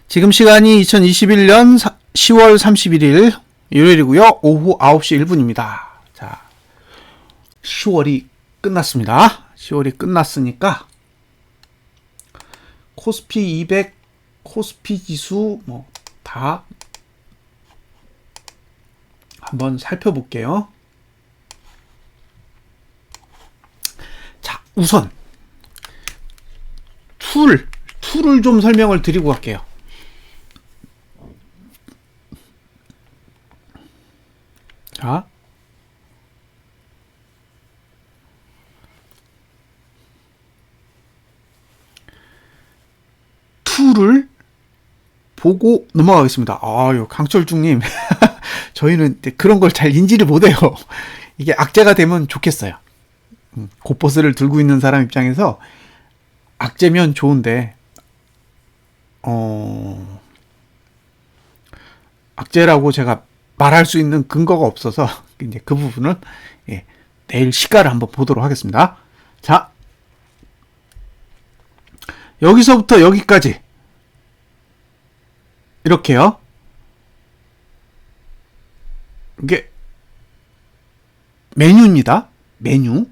지금 시간이 2021년 10월 31일 일요일이고요. 오후 9시 1분입니다. 자, 10월이 끝났습니다. 10월이 끝났으니까 코스피 200, 코스피 지수 다 한번 살펴볼게요. 자, 우선 툴을 좀 설명을 드리고 갈게요. 자, 툴을 보고 넘어가겠습니다. 아유, 강철중님. 저희는 그런 걸 잘 인지를 못해요. 이게 악재가 되면 좋겠어요. 곱버스를 들고 있는 사람 입장에서 악재면 좋은데, 악재라고 제가 말할 수 있는 근거가 없어서 이제 그 부분은 내일 시가를 한번 보도록 하겠습니다. 자, 여기서부터 여기까지 이렇게요. 이게 메뉴입니다. 메뉴.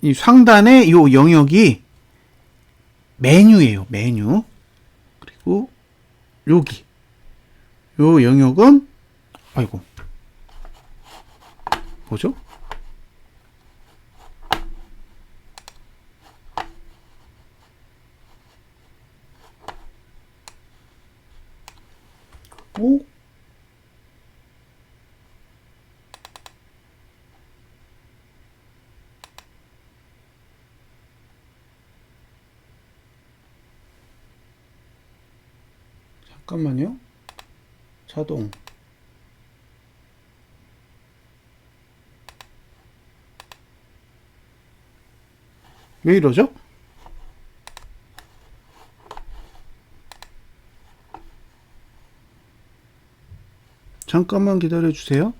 이 상단의 요 영역이 메뉴예요. 메뉴. 그리고 여기 요 영역은 아이고 뭐죠? 오? 잠깐만요. 자동. 왜 이러죠? 잠깐만 기다려 주세요.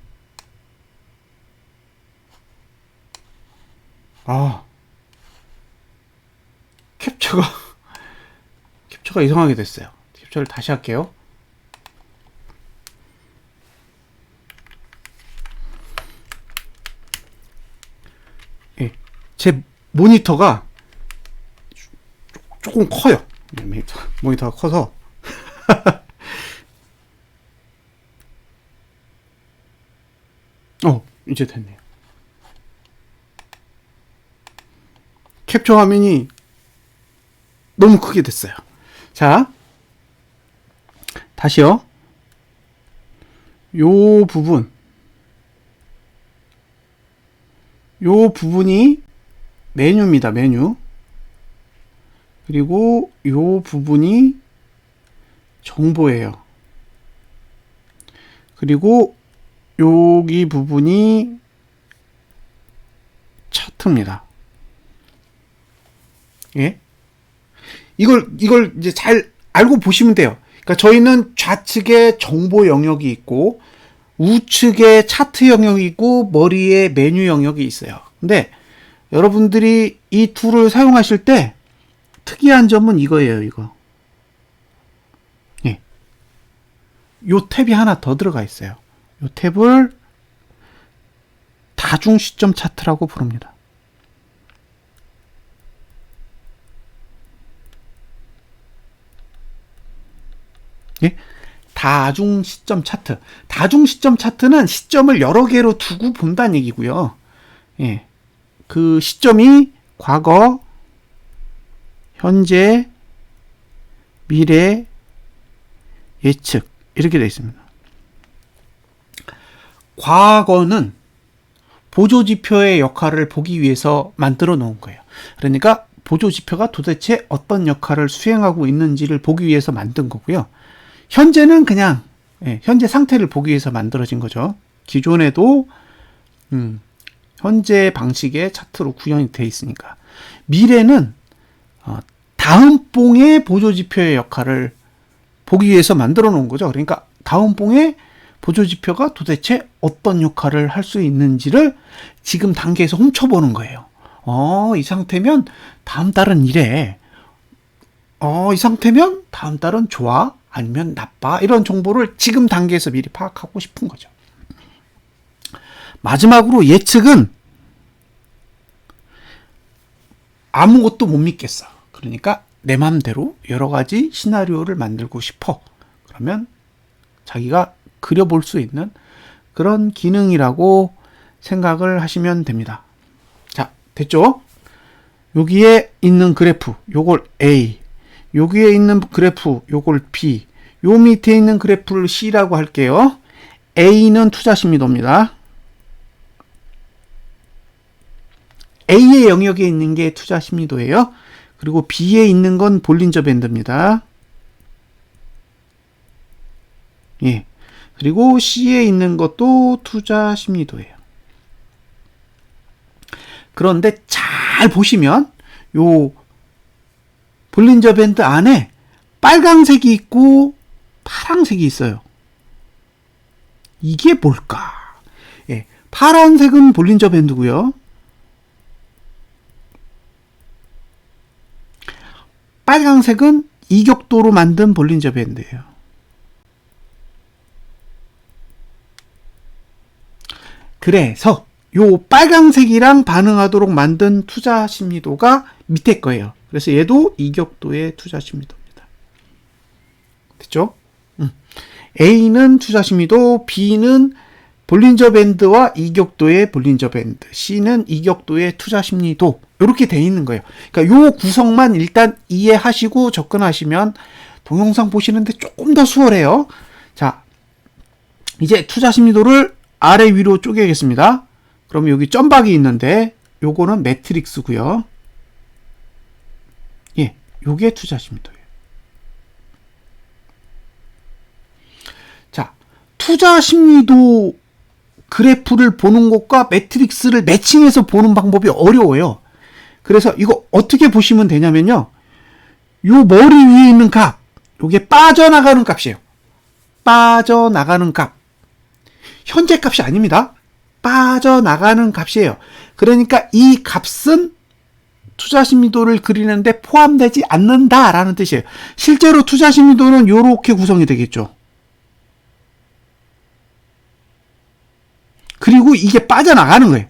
캡처가 이상하게 됐어요. 캡처를 다시 할게요. 제 모니터가 조금 커요. 모니터가 커서 이제 됐네요. 캡처 화면이 너무 크게 됐어요. 자, 다시요. 요 부분이 메뉴입니다. 메뉴. 그리고 요 부분이 정보예요. 그리고 여기 부분이 차트입니다. 예? 이걸 이제 잘 알고 보시면 돼요. 그러니까 저희는 좌측에 정보 영역이 있고 우측에 차트 영역이 있고 머리에 메뉴 영역이 있어요. 근데 여러분들이 이 툴을 사용하실 때 특이한 점은 이거예요. 이거. 예. 요 탭이 하나 더 들어가 있어요. 이 탭을 다중 시점 차트라고 부릅니다. 예? 다중 시점 차트. 다중 시점 차트는 시점을 여러 개로 두고 본다는 얘기고요. 예. 그 시점이 과거, 현재, 미래, 예측 이렇게 되어 있습니다. 과거는 보조지표의 역할을 보기 위해서 만들어 놓은 거예요. 그러니까 보조지표가 도대체 어떤 역할을 수행하고 있는지를 보기 위해서 만든 거고요. 현재는 그냥 현재 상태를 보기 위해서 만들어진 거죠. 기존에도 현재 방식의 차트로 구현이 되어 있으니까. 미래는 다음 봉의 보조지표의 역할을 보기 위해서 만들어 놓은 거죠. 그러니까 다음 봉의 보조지표가 도대체 어떤 역할을 할 수 있는지를 지금 단계에서 훔쳐보는 거예요. 이 상태면 다음 달은 이래. 이 상태면 다음 달은 좋아? 아니면 나빠? 이런 정보를 지금 단계에서 미리 파악하고 싶은 거죠. 마지막으로 예측은 아무것도 못 믿겠어. 그러니까 내 마음대로 여러 가지 시나리오를 만들고 싶어. 그러면 자기가 그려볼 수 있는 그런 기능이라고 생각을 하시면 됩니다. 자, 됐죠? 여기에 있는 그래프, 요걸 A, 여기에 있는 그래프, 요걸 B, 요 밑에 있는 그래프를 C라고 할게요. A는 투자 심리도입니다. A의 영역에 있는 게 투자 심리도예요. 그리고 B에 있는 건 볼린저 밴드입니다. 예. 그리고 C에 있는 것도 투자 심리도예요. 그런데 잘 보시면 요 볼린저 밴드 안에 빨강색이 있고 파란색이 있어요. 이게 뭘까? 예. 파란색은 볼린저 밴드고요. 빨강색은 이격도로 만든 볼린저 밴드예요. 그래서 요 빨강색이랑 반응하도록 만든 투자 심리도가 밑에 거예요. 그래서 얘도 이격도의 투자 심리도입니다. 됐죠? A는 투자 심리도, B는 볼린저 밴드와 이격도의 볼린저 밴드, C는 이격도의 투자 심리도, 이렇게 돼 있는 거예요. 그러니까 요 구성만 일단 이해하시고 접근하시면 동영상 보시는데 조금 더 수월해요. 자, 이제 투자 심리도를 아래 위로 쪼개겠습니다. 그럼 여기 점박이 있는데 요거는 매트릭스고요. 예, 요게 투자 심리도예요. 자, 투자 심리도 그래프를 보는 것과 매트릭스를 매칭해서 보는 방법이 어려워요. 그래서 이거 어떻게 보시면 되냐면요. 요 머리 위에 있는 값, 요게 빠져나가는 값이에요. 빠져나가는 값. 현재 값이 아닙니다. 빠져나가는 값이에요. 그러니까 이 값은 투자 심리도를 그리는데 포함되지 않는다라는 뜻이에요. 실제로 투자 심리도는 이렇게 구성이 되겠죠. 그리고 이게 빠져나가는 거예요.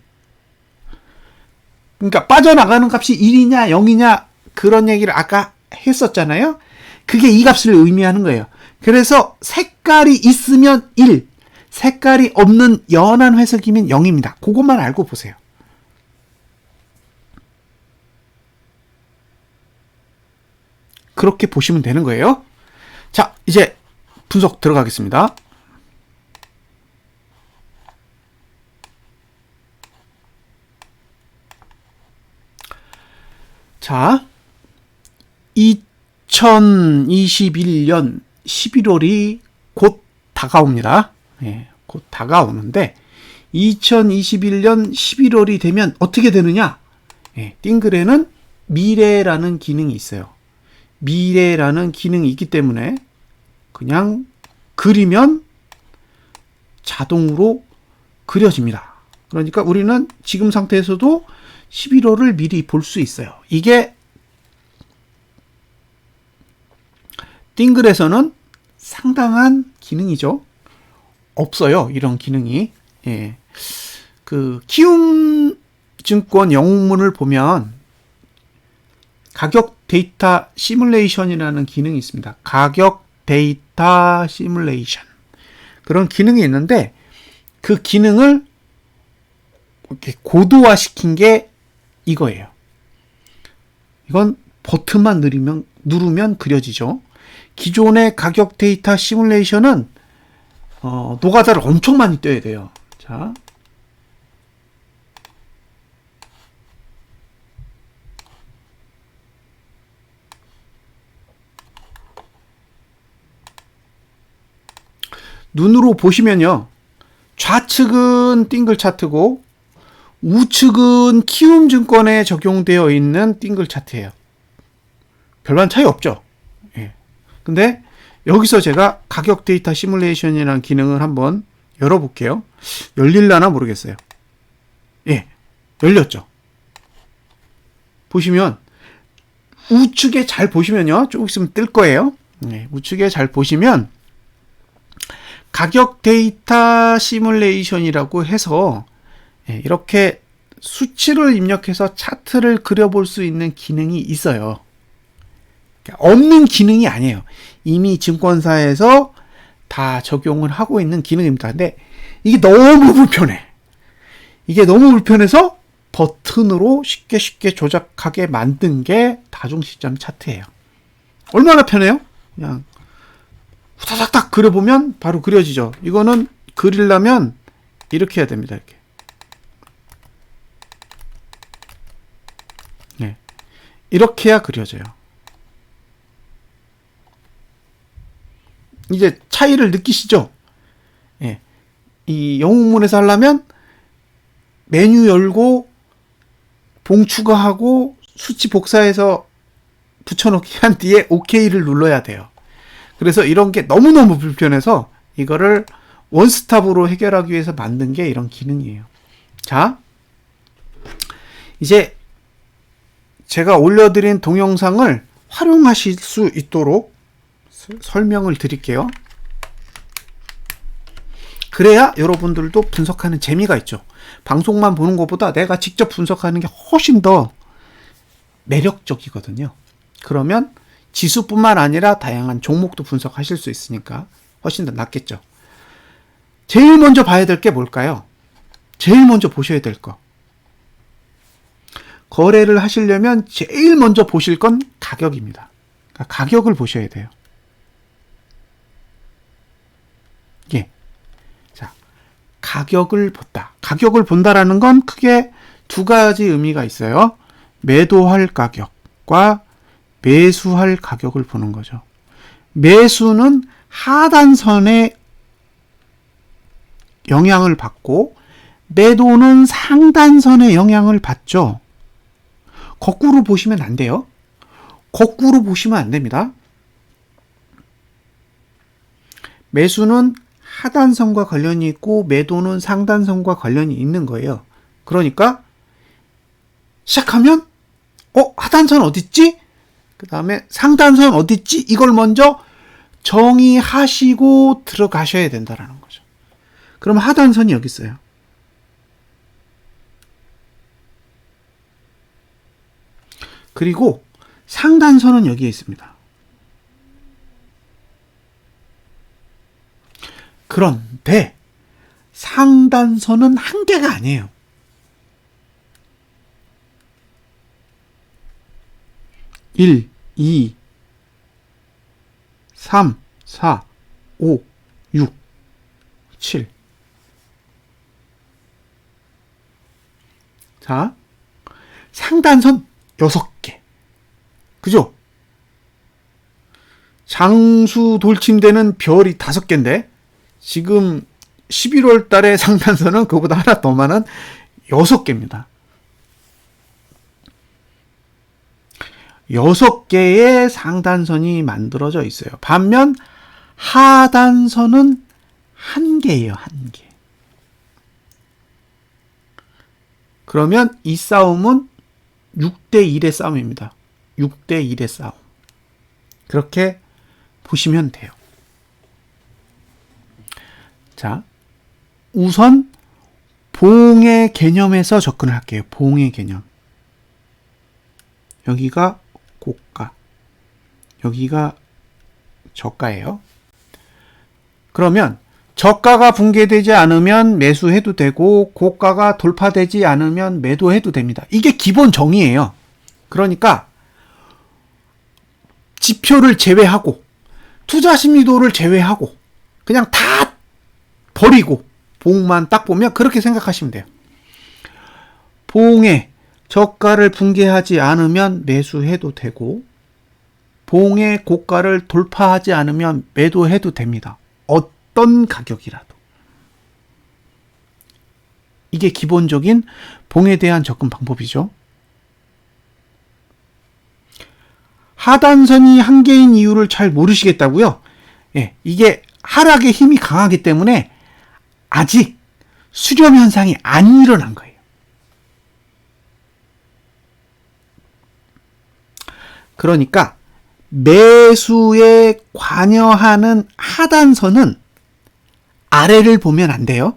그러니까 빠져나가는 값이 1이냐 0이냐 그런 얘기를 아까 했었잖아요. 그게 이 값을 의미하는 거예요. 그래서 색깔이 있으면 1, 색깔이 없는 연한 회색이면 0입니다. 그것만 알고 보세요. 그렇게 보시면 되는 거예요. 자, 이제 분석 들어가겠습니다. 자, 2021년 11월이 곧 다가옵니다. 예, 곧 다가오는데 2021년 11월이 되면 어떻게 되느냐? 예, 띵글에는 미래라는 기능이 있어요. 미래라는 기능이 있기 때문에 그냥 그리면 자동으로 그려집니다. 그러니까 우리는 지금 상태에서도 11월을 미리 볼 수 있어요. 이게 띵글에서는 상당한 기능이죠. 없어요, 이런 기능이. 예. 그 키움증권 영문을 보면 가격 데이터 시뮬레이션이라는 기능이 있습니다. 가격 데이터 시뮬레이션. 그런 기능이 있는데 그 기능을 이렇게 고도화시킨 게 이거예요. 이건 버튼만 누르면 그려지죠. 기존의 가격 데이터 시뮬레이션은 노가다를 엄청 많이 떼야 돼요. 자, 눈으로 보시면요, 좌측은 띵글 차트고 우측은 키움증권에 적용되어 있는 띵글 차트예요. 별반 차이 없죠. 예. 근데 여기서 제가 가격 데이터 시뮬레이션이라는 기능을 한번 열어볼게요. 열릴라나 모르겠어요. 예, 열렸죠. 보시면 우측에 잘 보시면요. 조금 있으면 뜰 거예요. 네, 우측에 잘 보시면 가격 데이터 시뮬레이션이라고 해서 이렇게 수치를 입력해서 차트를 그려볼 수 있는 기능이 있어요. 없는 기능이 아니에요. 이미 증권사에서 다 적용을 하고 있는 기능입니다. 근데 이게 너무 불편해. 이게 너무 불편해서 버튼으로 쉽게 조작하게 만든 게 다중시점 차트예요. 얼마나 편해요? 그냥 후다닥닥 그려보면 바로 그려지죠. 이거는 그리려면 이렇게 해야 됩니다. 이렇게. 네. 이렇게 해야 그려져요. 이제 차이를 느끼시죠? 예. 이 영웅문에서 하려면 메뉴 열고 봉 추가하고 수치 복사해서 붙여놓기 한 뒤에 OK를 눌러야 돼요. 그래서 이런 게 너무너무 불편해서 이거를 원스톱으로 해결하기 위해서 만든 게 이런 기능이에요. 자, 이제 제가 올려드린 동영상을 활용하실 수 있도록 설명을 드릴게요. 그래야 여러분들도 분석하는 재미가 있죠. 방송만 보는 것보다 내가 직접 분석하는 게 훨씬 더 매력적이거든요. 그러면 지수뿐만 아니라 다양한 종목도 분석하실 수 있으니까 훨씬 더 낫겠죠. 제일 먼저 봐야 될 게 뭘까요? 제일 먼저 보셔야 될 거. 거래를 하시려면 제일 먼저 보실 건 가격입니다. 그러니까 가격을 보셔야 돼요. 예. 자, 가격을 본다. 가격을 본다라는 건 크게 두 가지 의미가 있어요. 매도할 가격과 매수할 가격을 보는 거죠. 매수는 하단선에 영향을 받고 매도는 상단선에 영향을 받죠. 거꾸로 보시면 안 돼요. 거꾸로 보시면 안 됩니다. 매수는 하단선과 관련이 있고 매도는 상단선과 관련이 있는 거예요. 그러니까 시작하면 하단선 어딨지? 그 다음에 상단선 어딨지? 이걸 먼저 정의하시고 들어가셔야 된다는 거죠. 그럼 하단선이 여기 있어요. 그리고 상단선은 여기에 있습니다. 그런데 상단선은 한 개가 아니에요. 1, 2, 3, 4, 5, 6, 7. 자, 상단선 6개. 그죠? 장수 돌침대는 별이 5개인데 지금 11월 달에 상단선은 그보다 하나 더 많은 6개입니다. 6개의 상단선이 만들어져 있어요. 반면 하단선은 1개예요. 1개. 그러면 이 싸움은 6대1의 싸움입니다. 6대1의 싸움. 그렇게 보시면 돼요. 자, 우선 봉의 개념에서 접근을 할게요. 봉의 개념. 여기가 고가, 여기가 저가예요. 그러면 저가가 붕괴되지 않으면 매수해도 되고 고가가 돌파되지 않으면 매도해도 됩니다. 이게 기본 정의예요. 그러니까 지표를 제외하고 투자 심리도를 제외하고 그냥 다 버리고 봉만 딱 보면 그렇게 생각하시면 돼요. 봉에 저가를 붕괴하지 않으면 매수해도 되고 봉의 고가를 돌파하지 않으면 매도해도 됩니다. 어떤 가격이라도. 이게 기본적인 봉에 대한 접근 방법이죠. 하단선이 한 개인 이유를 잘 모르시겠다고요? 예, 이게 하락의 힘이 강하기 때문에 아직 수렴 현상이 안 일어난 거예요. 그러니까 매수에 관여하는 하단선은 아래를 보면 안 돼요.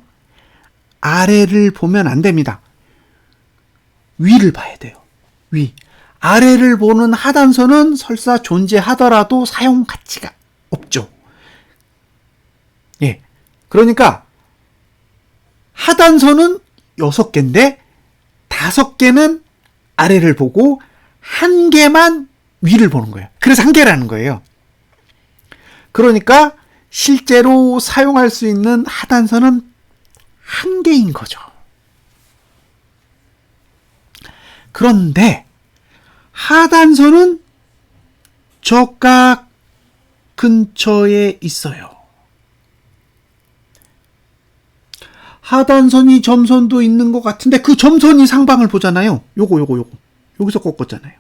아래를 보면 안 됩니다. 위를 봐야 돼요. 위. 아래를 보는 하단선은 설사 존재하더라도 사용 가치가 없죠. 예. 그러니까 하단선은 6개인데 5개는 아래를 보고 1개만 위를 보는 거예요. 그래서 1개라는 거예요. 그러니까 실제로 사용할 수 있는 하단선은 1개인 거죠. 그런데 하단선은 저가 근처에 있어요. 하단선이 점선도 있는 것 같은데 그 점선이 상방을 보잖아요. 요거. 여기서 꺾었잖아요.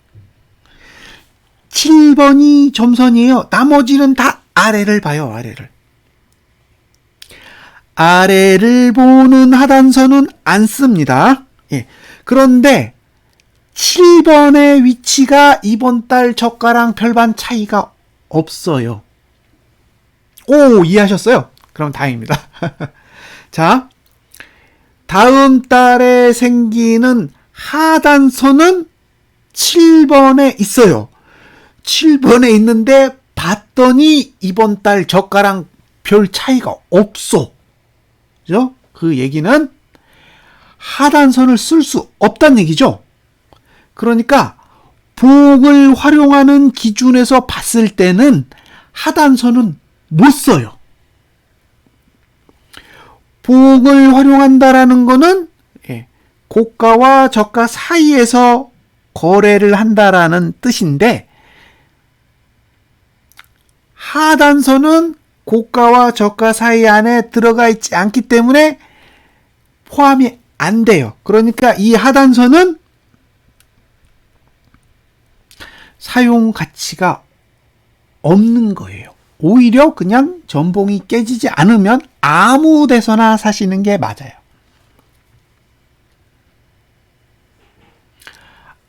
7번이 점선이에요. 나머지는 다 아래를 봐요. 아래를 보는 하단선은 안 씁니다. 예. 그런데 7번의 위치가 이번 달 저가랑 별반 차이가 없어요. 오, 이해하셨어요? 그럼 다행입니다. 자, 다음 달에 생기는 하단선은 7번에 있어요. 7번에 있는데 봤더니 이번 달 저가랑 별 차이가 없어. 그죠? 그 얘기는 하단선을 쓸 수 없다는 얘기죠. 그러니까 복을 활용하는 기준에서 봤을 때는 하단선은 못 써요. 복을 활용한다라는 거는 고가와 저가 사이에서 거래를 한다라는 뜻인데 하단선은 고가와 저가 사이 안에 들어가 있지 않기 때문에 포함이 안 돼요. 그러니까 이 하단선은 사용 가치가 없는 거예요. 오히려 그냥 전봉이 깨지지 않으면 아무 데서나 사시는 게 맞아요.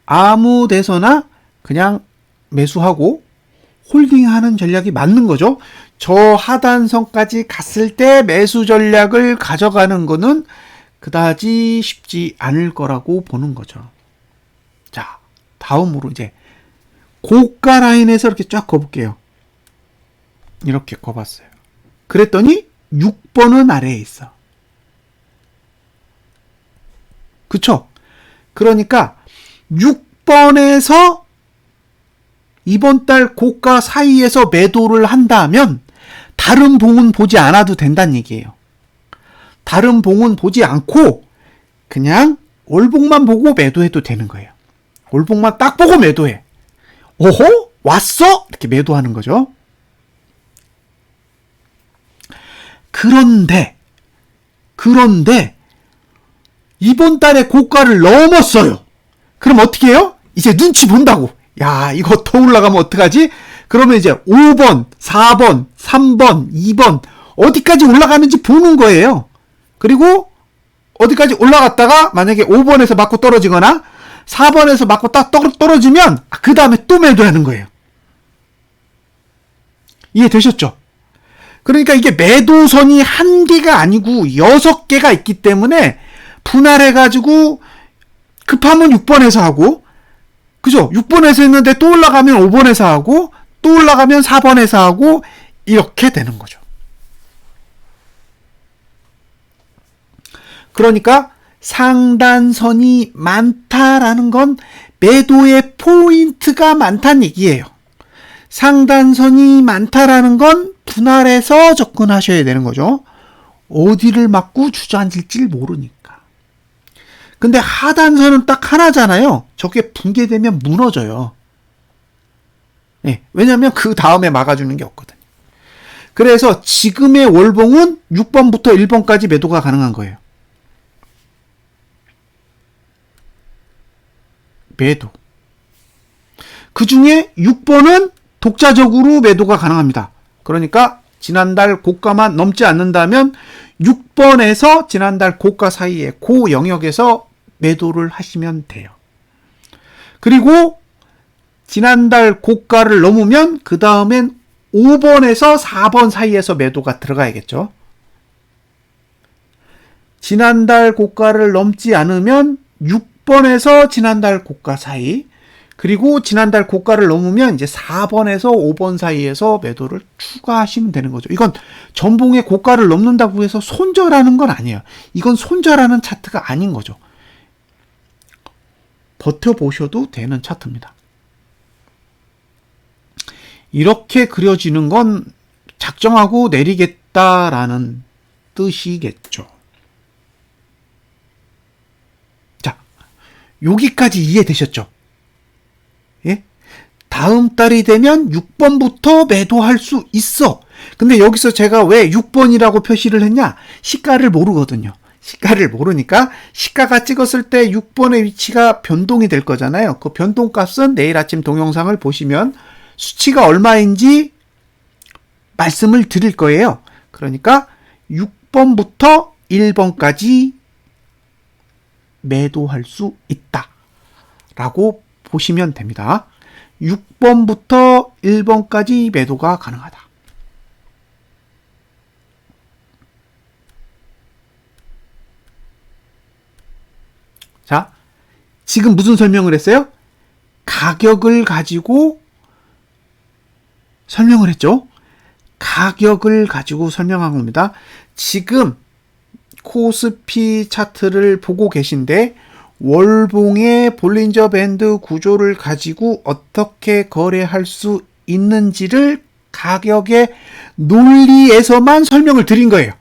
아무 데서나 그냥 매수하고 홀딩하는 전략이 맞는 거죠. 저 하단선까지 갔을 때 매수 전략을 가져가는 거는 그다지 쉽지 않을 거라고 보는 거죠. 자, 다음으로 이제 고가 라인에서 이렇게 쫙 거볼게요. 이렇게 거봤어요. 그랬더니 6번은 아래에 있어. 그쵸? 그러니까 6번에서 이번 달 고가 사이에서 매도를 한다면 다른 봉은 보지 않아도 된다는 얘기예요. 다른 봉은 보지 않고 그냥 월봉만 보고 매도해도 되는 거예요. 월봉만 딱 보고 매도해. 오호? 왔어? 이렇게 매도하는 거죠. 그런데 이번 달에 고가를 넘었어요. 그럼 어떻게 해요? 이제 눈치 본다고. 야, 이거 더 올라가면 어떡하지? 그러면 이제 5번, 4번, 3번, 2번 어디까지 올라가는지 보는 거예요. 그리고 어디까지 올라갔다가 만약에 5번에서 맞고 떨어지거나 4번에서 맞고 딱 떨어지면 그 다음에 또 매도하는 거예요. 이해되셨죠? 그러니까 이게 매도선이 1개가 아니고 6개가 있기 때문에 분할해가지고 급하면 6번에서 하고 그죠? 6번에서 했는데 또 올라가면 5번에서 하고 또 올라가면 4번에서 하고 이렇게 되는 거죠. 그러니까 상단선이 많다라는 건 매도의 포인트가 많다는 얘기예요. 상단선이 많다라는 건 분할해서 접근하셔야 되는 거죠. 어디를 맞고 주저앉을지 모르니까. 근데 하단선은 딱 하나잖아요. 저게 붕괴되면 무너져요. 네, 왜냐하면 그 다음에 막아주는 게 없거든요. 그래서 지금의 월봉은 6번부터 1번까지 매도가 가능한 거예요. 매도. 그 중에 6번은 독자적으로 매도가 가능합니다. 그러니까 지난달 고가만 넘지 않는다면 6번에서 지난달 고가 사이에 그 영역에서 매도를 하시면 돼요. 그리고 지난달 고가를 넘으면 그 다음엔 5번에서 4번 사이에서 매도가 들어가야겠죠. 지난달 고가를 넘지 않으면 6번에서 지난달 고가 사이, 그리고 지난달 고가를 넘으면 이제 4번에서 5번 사이에서 매도를 추가하시면 되는 거죠. 이건 전봉의 고가를 넘는다고 해서 손절하는 건 아니에요. 이건 손절하는 차트가 아닌 거죠. 버텨보셔도 되는 차트입니다. 이렇게 그려지는 건 작정하고 내리겠다라는 뜻이겠죠. 자, 여기까지 이해되셨죠? 예? 다음 달이 되면 6번부터 매도할 수 있어. 근데 여기서 제가 왜 6번이라고 표시를 했냐? 시가를 모르거든요. 시가를 모르니까 시가가 찍었을 때 6번의 위치가 변동이 될 거잖아요. 그 변동값은 내일 아침 동영상을 보시면 수치가 얼마인지 말씀을 드릴 거예요. 그러니까 6번부터 1번까지 매도할 수 있다 라고 보시면 됩니다. 6번부터 1번까지 매도가 가능하다. 자, 지금 무슨 설명을 했어요? 가격을 가지고 설명을 했죠. 가격을 가지고 설명한 겁니다. 지금 코스피 차트를 보고 계신데 월봉의 볼린저 밴드 구조를 가지고 어떻게 거래할 수 있는지를 가격의 논리에서만 설명을 드린 거예요.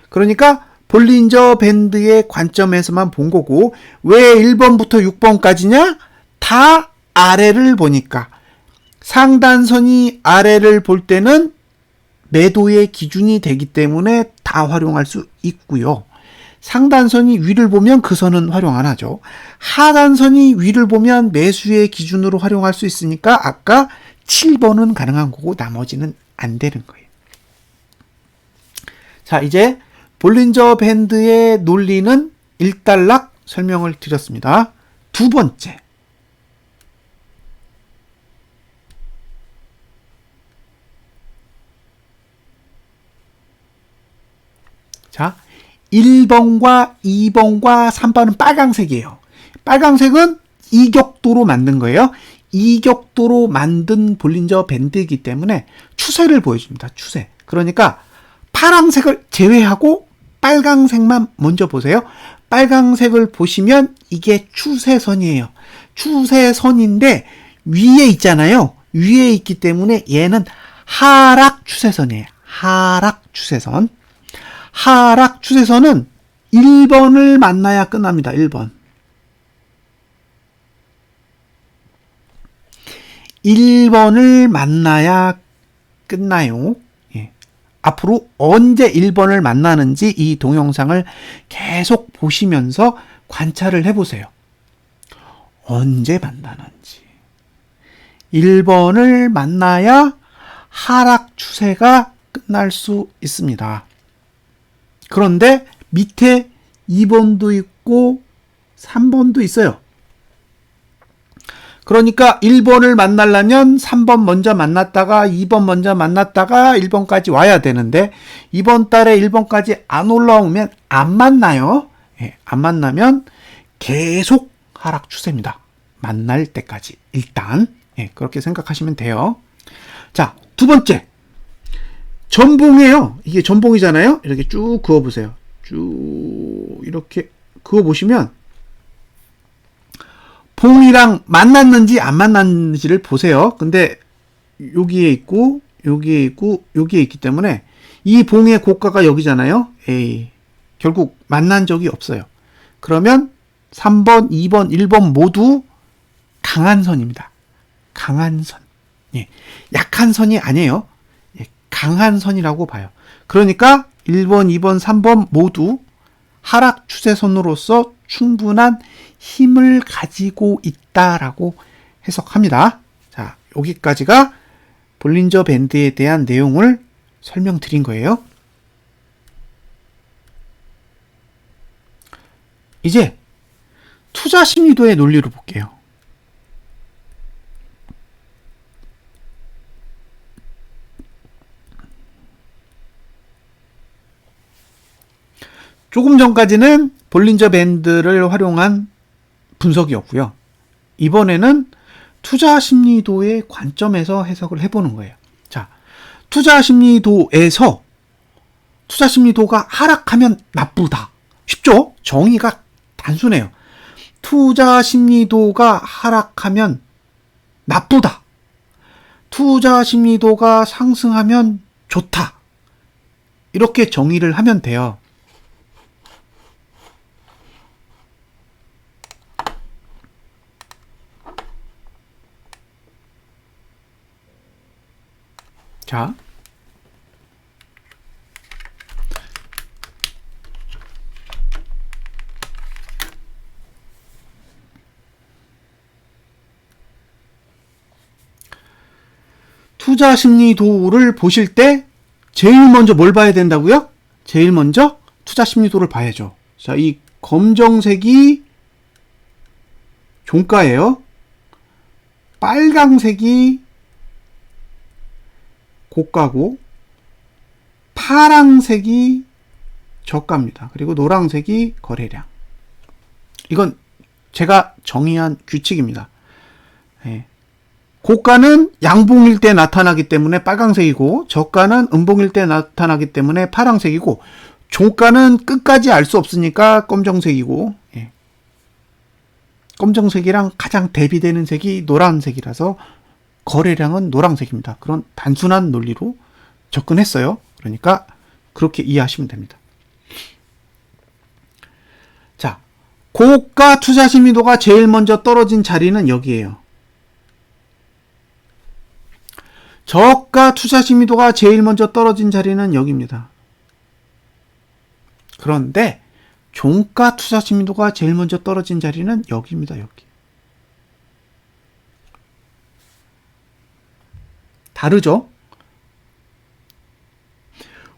그러니까 볼린저 밴드의 관점에서만 본 거고, 왜 1번부터 6번까지냐? 다 아래를 보니까. 상단선이 아래를 볼 때는 매도의 기준이 되기 때문에 다 활용할 수 있고요. 상단선이 위를 보면 그 선은 활용 안 하죠. 하단선이 위를 보면 매수의 기준으로 활용할 수 있으니까 아까 7번은 가능한 거고 나머지는 안 되는 거예요. 자, 이제 볼린저 밴드의 논리는 일단락 설명을 드렸습니다. 두 번째. 자, 1번과 2번과 3번은 빨강색이에요. 빨강색은 이격도로 만든 거예요. 이격도로 만든 볼린저 밴드이기 때문에 추세를 보여줍니다. 추세. 그러니까 파란색을 제외하고 빨강색만 먼저 보세요. 빨강색을 보시면 이게 추세선이에요. 추세선인데 위에 있잖아요. 위에 있기 때문에 얘는 하락 추세선이에요. 하락 추세선. 하락 추세선은 1번을 만나야 끝납니다. 1번. 1번을 만나야 끝나요. 예. 앞으로 언제 1번을 만나는지 이 동영상을 계속 보시면서 관찰을 해보세요. 언제 만나는지. 1번을 만나야 하락 추세가 끝날 수 있습니다. 그런데 밑에 2번도 있고 3번도 있어요. 그러니까 1번을 만나려면 3번 먼저 만났다가 2번 먼저 만났다가 1번까지 와야 되는데 이번 달에 1번까지 안 올라오면 안 만나요. 예, 안 만나면 계속 하락 추세입니다. 만날 때까지 일단 그렇게 생각하시면 돼요. 자, 두 번째. 전봉이에요. 이게 전봉이잖아요. 이렇게 쭉 그어보세요. 쭉 이렇게 그어보시면 봉이랑 만났는지 안 만났는지를 보세요. 근데 여기에 있고 여기에 있고 여기에 있기 때문에 이 봉의 고가가 여기잖아요. 에이, 결국 만난 적이 없어요. 그러면 3번, 2번, 1번 모두 강한 선입니다. 강한 선. 예, 약한 선이 아니에요. 예, 강한 선이라고 봐요. 그러니까 1번, 2번, 3번 모두 하락 추세선으로서 충분한 힘을 가지고 있다라고 해석합니다. 자, 여기까지가 볼린저 밴드에 대한 내용을 설명드린 거예요. 이제 투자 심리도의 논리로 볼게요. 조금 전까지는 볼린저 밴드를 활용한 분석이었고요. 이번에는 투자 심리도의 관점에서 해석을 해보는 거예요. 자, 투자 심리도에서 투자 심리도가 하락하면 나쁘다. 쉽죠? 정의가 단순해요. 투자 심리도가 하락하면 나쁘다. 투자 심리도가 상승하면 좋다. 이렇게 정의를 하면 돼요. 자, 투자 심리도를 보실 때 제일 먼저 뭘 봐야 된다고요? 제일 먼저 투자 심리도를 봐야죠. 자, 이 검정색이 종가예요. 빨강색이 고가고 파랑색이 저가입니다. 그리고 노란색이 거래량. 이건 제가 정의한 규칙입니다. 네. 고가는 양봉일 때 나타나기 때문에 빨강색이고 저가는 음봉일 때 나타나기 때문에 파랑색이고 종가는 끝까지 알 수 없으니까 검정색이고 예. 검정색이랑 가장 대비되는 색이 노란색이라서 거래량은 노란색입니다. 그런 단순한 논리로 접근했어요. 그러니까 그렇게 이해하시면 됩니다. 자, 고가 투자 심리도가 제일 먼저 떨어진 자리는 여기에요. 저가 투자 심리도가 제일 먼저 떨어진 자리는 여기입니다. 그런데 종가 투자 심리도가 제일 먼저 떨어진 자리는 여기입니다. 여기. 다르죠?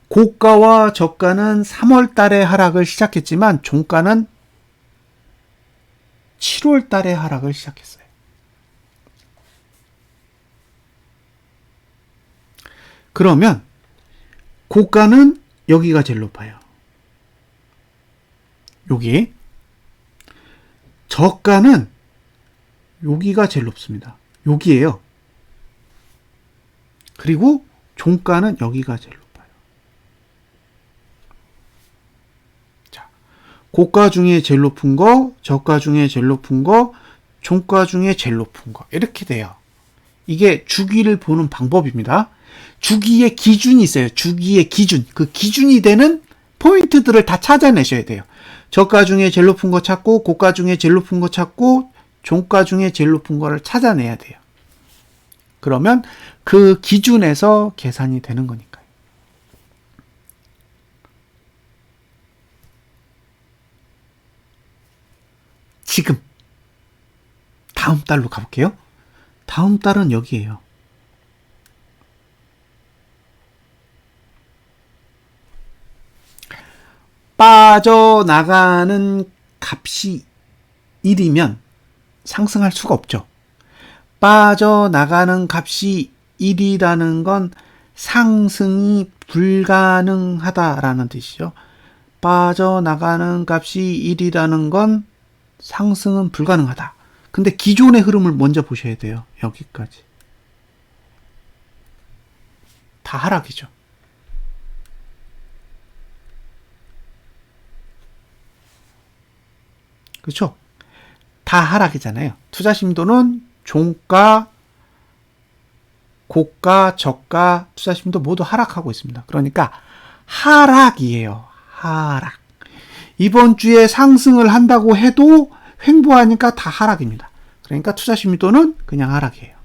고가와 저가는 3월 달에 하락을 시작했지만 종가는 7월 달에 하락을 시작했어요. 그러면 고가는 여기가 제일 높아요. 여기. 저가는 여기가 제일 높습니다. 여기에요. 그리고 종가는 여기가 제일 높아요. 자, 고가 중에 제일 높은 거, 저가 중에 제일 높은 거, 종가 중에 제일 높은 거. 이렇게 돼요. 이게 주기를 보는 방법입니다. 주기의 기준이 있어요. 주기의 기준. 그 기준이 되는 포인트들을 다 찾아내셔야 돼요. 저가 중에 제일 높은 거 찾고, 고가 중에 제일 높은 거 찾고, 종가 중에 제일 높은 거를 찾아내야 돼요. 그러면 그 기준에서 계산이 되는 거니까요. 지금 다음 달로 가볼게요. 다음 달은 여기에요. 빠져나가는 값이 1이면 상승할 수가 없죠. 빠져나가는 값이 1이라는 건 상승이 불가능하다라는 뜻이죠. 빠져나가는 값이 1이라는 건 상승은 불가능하다. 근데 기존의 흐름을 먼저 보셔야 돼요. 여기까지. 다 하락이죠. 그렇죠? 다 하락이잖아요. 투자 심도는 종가, 고가, 저가, 투자 심도 모두 하락하고 있습니다. 그러니까 하락이에요. 하락. 이번 주에 상승을 한다고 해도 횡보하니까 다 하락입니다. 그러니까 투자 심도는 그냥 하락이에요.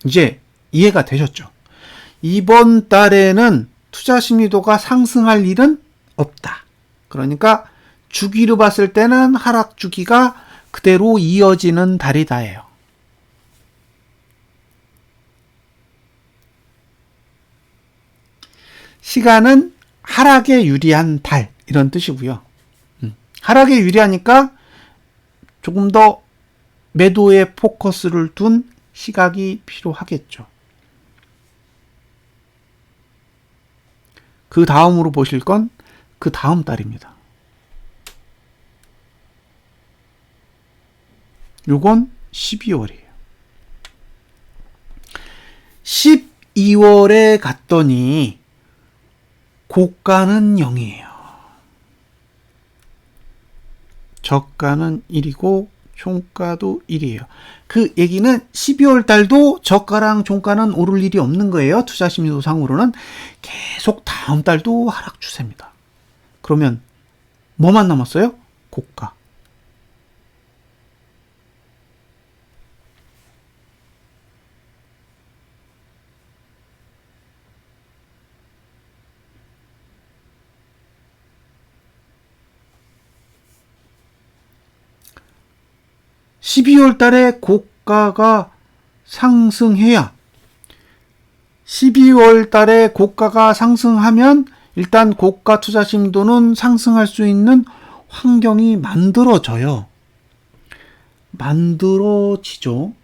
이제 이해가 되셨죠? 이번 달에는 투자 심리도가 상승할 일은 없다. 그러니까 주기로 봤을 때는 하락 주기가 그대로 이어지는 달이다예요. 시간은 하락에 유리한 달 이런 뜻이고요. 하락에 유리하니까 조금 더 매도에 포커스를 둔 시각이 필요하겠죠. 그 다음으로 보실 건 그 다음 달입니다. 요건 12월이에요. 12월에 갔더니 고가는 0이에요. 저가는 1이고 종가도 1이에요. 그 얘기는 12월 달도 저가랑 종가는 오를 일이 없는 거예요. 투자 심리도상으로는 계속 다음 달도 하락 추세입니다. 그러면 뭐만 남았어요? 고가. (12월) 달에 고가가 상승해야 12월 달에 고가가 상승하면 일단 고가 투자 심도는 상승할 수 있는 환경이 만들어져요. 만들어지죠.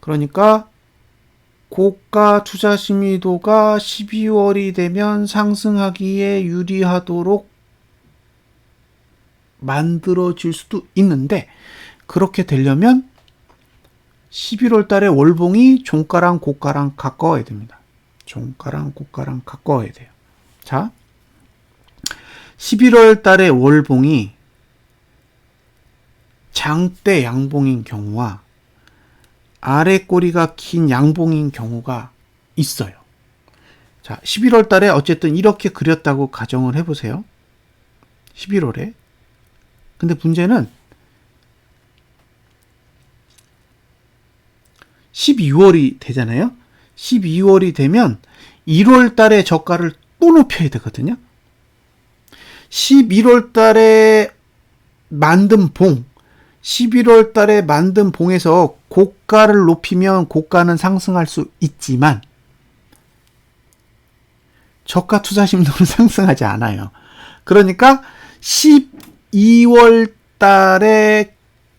그러니까 고가 투자 심리도가 12월이 되면 상승하기에 유리하도록 만들어질 수도 있는데, 그렇게 되려면 11월 달에 월봉이 종가랑 고가랑 가까워야 됩니다. 종가랑 고가랑 가까워야 돼요. 자, 11월 달에 월봉이 장대 양봉인 경우와 아래 꼬리가 긴 양봉인 경우가 있어요. 자, 11월 달에 어쨌든 이렇게 그렸다고 가정을 해보세요. 11월에. 근데 문제는 12월이 되잖아요. 12월이 되면 1월 달에 저가를 또 높여야 되거든요. 11월 달에 만든 봉, 11월 달에 만든 봉에서 고가를 높이면 고가는 상승할 수 있지만 저가 투자 심도는 상승하지 않아요. 그러니까 12월 달에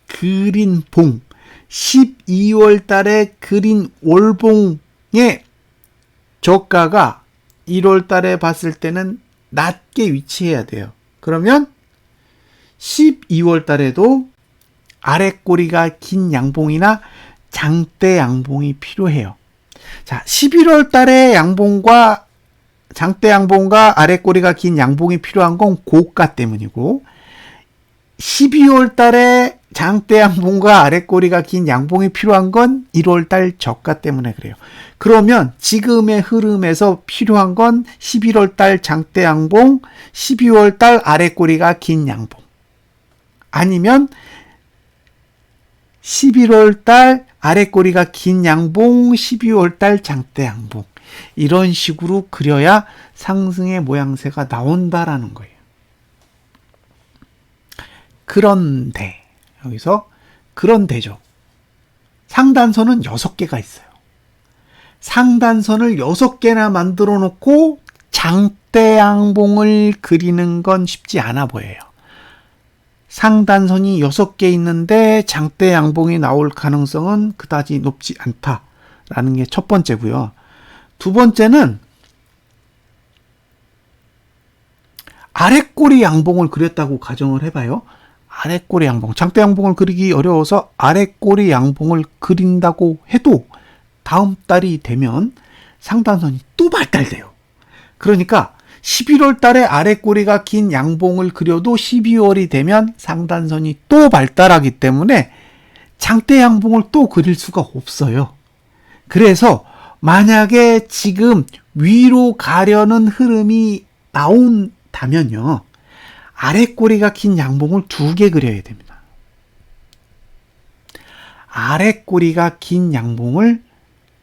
그린 봉, 12월 달에 그린 월봉의 저가가 1월 달에 봤을 때는 낮게 위치해야 돼요. 그러면 12월 달에도 아래 꼬리가 긴 양봉이나 장대 양봉이 필요해요. 자, 11월 달에 양봉과 장대 양봉과 아래 꼬리가 긴 양봉이 필요한 건 고가 때문이고, 12월 달에 장대 양봉과 아래 꼬리가 긴 양봉이 필요한 건 1월 달 저가 때문에 그래요. 그러면 지금의 흐름에서 필요한 건 11월 달 장대 양봉, 12월 달 아래 꼬리가 긴 양봉. 아니면 11월 달 아래 꼬리가 긴 양봉, 12월 달 장대 양봉. 이런 식으로 그려야 상승의 모양새가 나온다라는 거예요. 그런데 여기서 그런데죠. 상단선은 6개가 있어요. 상단선을 6개나 만들어 놓고 장대 양봉을 그리는 건 쉽지 않아 보여요. 상단선이 6개 있는데 장대 양봉이 나올 가능성은 그다지 높지 않다라는 게 첫 번째고요. 두 번째는 아래꼬리 양봉을 그렸다고 가정을 해봐요. 아래꼬리 양봉, 장대 양봉을 그리기 어려워서 아래꼬리 양봉을 그린다고 해도 다음 달이 되면 상단선이 또 발달돼요. 그러니까 11월 달에 아래꼬리가 긴 양봉을 그려도 12월이 되면 상단선이 또 발달하기 때문에 장대 양봉을 또 그릴 수가 없어요. 그래서 만약에 지금 위로 가려는 흐름이 나온다면요, 아래꼬리가 긴 양봉을 2개 그려야 됩니다. 아래꼬리가 긴 양봉을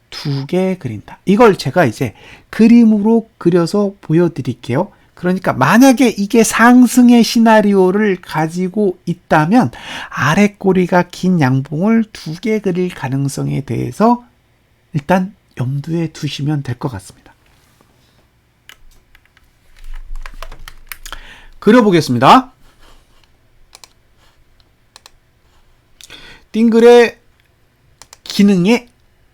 2개 그린다. 이걸 제가 이제 그림으로 그려서 보여드릴게요. 그러니까 만약에 이게 상승의 시나리오를 가지고 있다면 아래꼬리가 긴 양봉을 2개 그릴 가능성에 대해서 일단 염두에 두시면 될 것 같습니다. 그려보겠습니다. 띵글의 기능에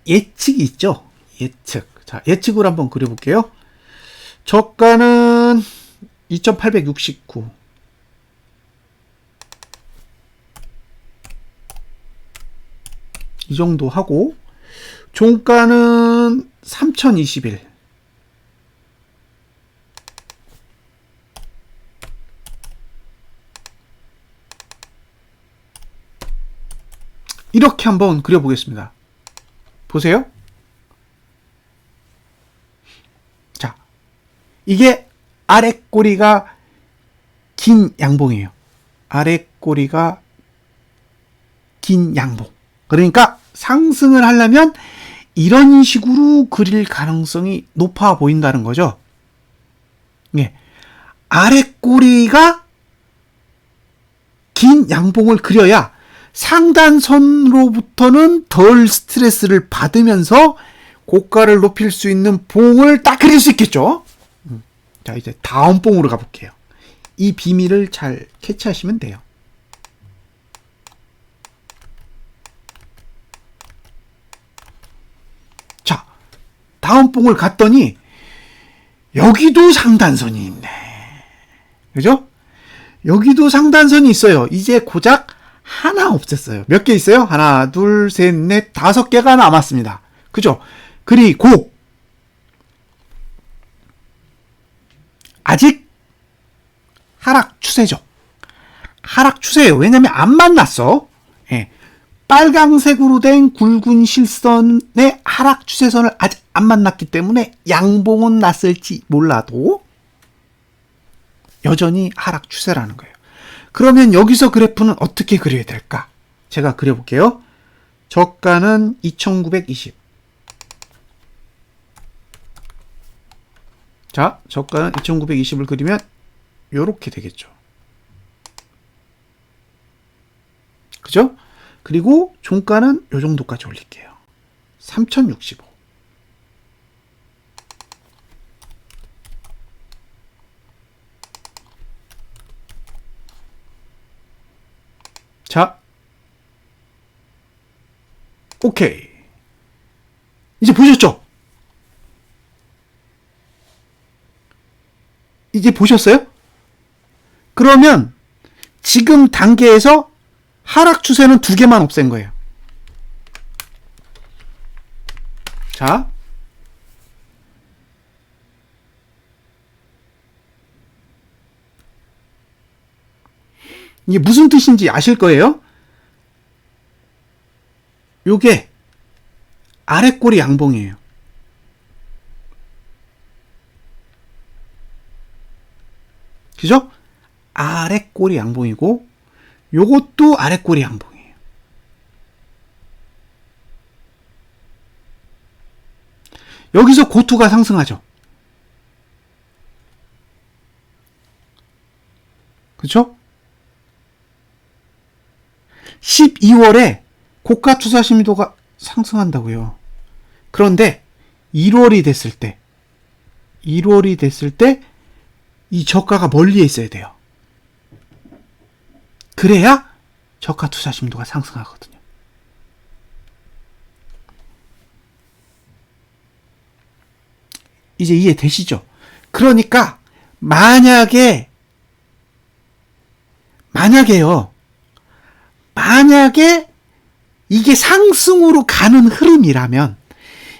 예측이 있죠. 예측. 자, 예측을 한번 그려볼게요. 저가는 2869. 이 정도 하고, 종가는 3021. 이렇게 한번 그려보겠습니다. 보세요. 자, 이게 아래 꼬리가 긴 양봉이에요. 아래 꼬리가 긴 양봉. 그러니까 상승을 하려면 이런 식으로 그릴 가능성이 높아 보인다는 거죠. 예. 아래 꼬리가 긴 양봉을 그려야 상단선으로부터는 덜 스트레스를 받으면서 고가를 높일 수 있는 봉을 딱 그릴 수 있겠죠. 자, 이제 다음 봉으로 가볼게요. 이 비밀을 잘 캐치하시면 돼요. 자, 다음 봉을 갔더니 여기도 상단선이 있네. 그죠? 여기도 상단선이 있어요. 이제 고작 하나 없앴어요. 몇 개 있어요? 하나, 둘, 셋, 넷, 5개가 남았습니다. 그죠? 그리고 아직 하락 추세죠. 하락 추세예요. 왜냐면 안 만났어. 예. 빨강색으로 된 굵은 실선의 하락 추세선을 아직 안 만났기 때문에 양봉은 났을지 몰라도 여전히 하락 추세라는 거예요. 그러면 여기서 그래프는 어떻게 그려야 될까? 제가 그려볼게요. 저가는 2920. 자, 저가는 2920을 그리면 요렇게 되겠죠. 그죠? 그리고 종가는 요 정도까지 올릴게요. 3065. 자, 오케이. 이제 보셨죠? 이제 보셨어요? 그러면 지금 단계에서 하락 추세는 2개만 없앤 거예요. 자, 이게 무슨 뜻인지 아실 거예요. 요게 아래 꼬리 양봉이에요. 그죠? 아래 꼬리 양봉이고 요것도 아래 꼬리 양봉이에요. 여기서 고투가 상승하죠. 그렇죠? 12월에 고가 투자 심도가 상승한다고요. 그런데 1월이 됐을 때 이 저가가 멀리에 있어야 돼요. 그래야 저가 투자 심도가 상승하거든요. 이제 이해되시죠? 그러니까 만약에 이게 상승으로 가는 흐름이라면,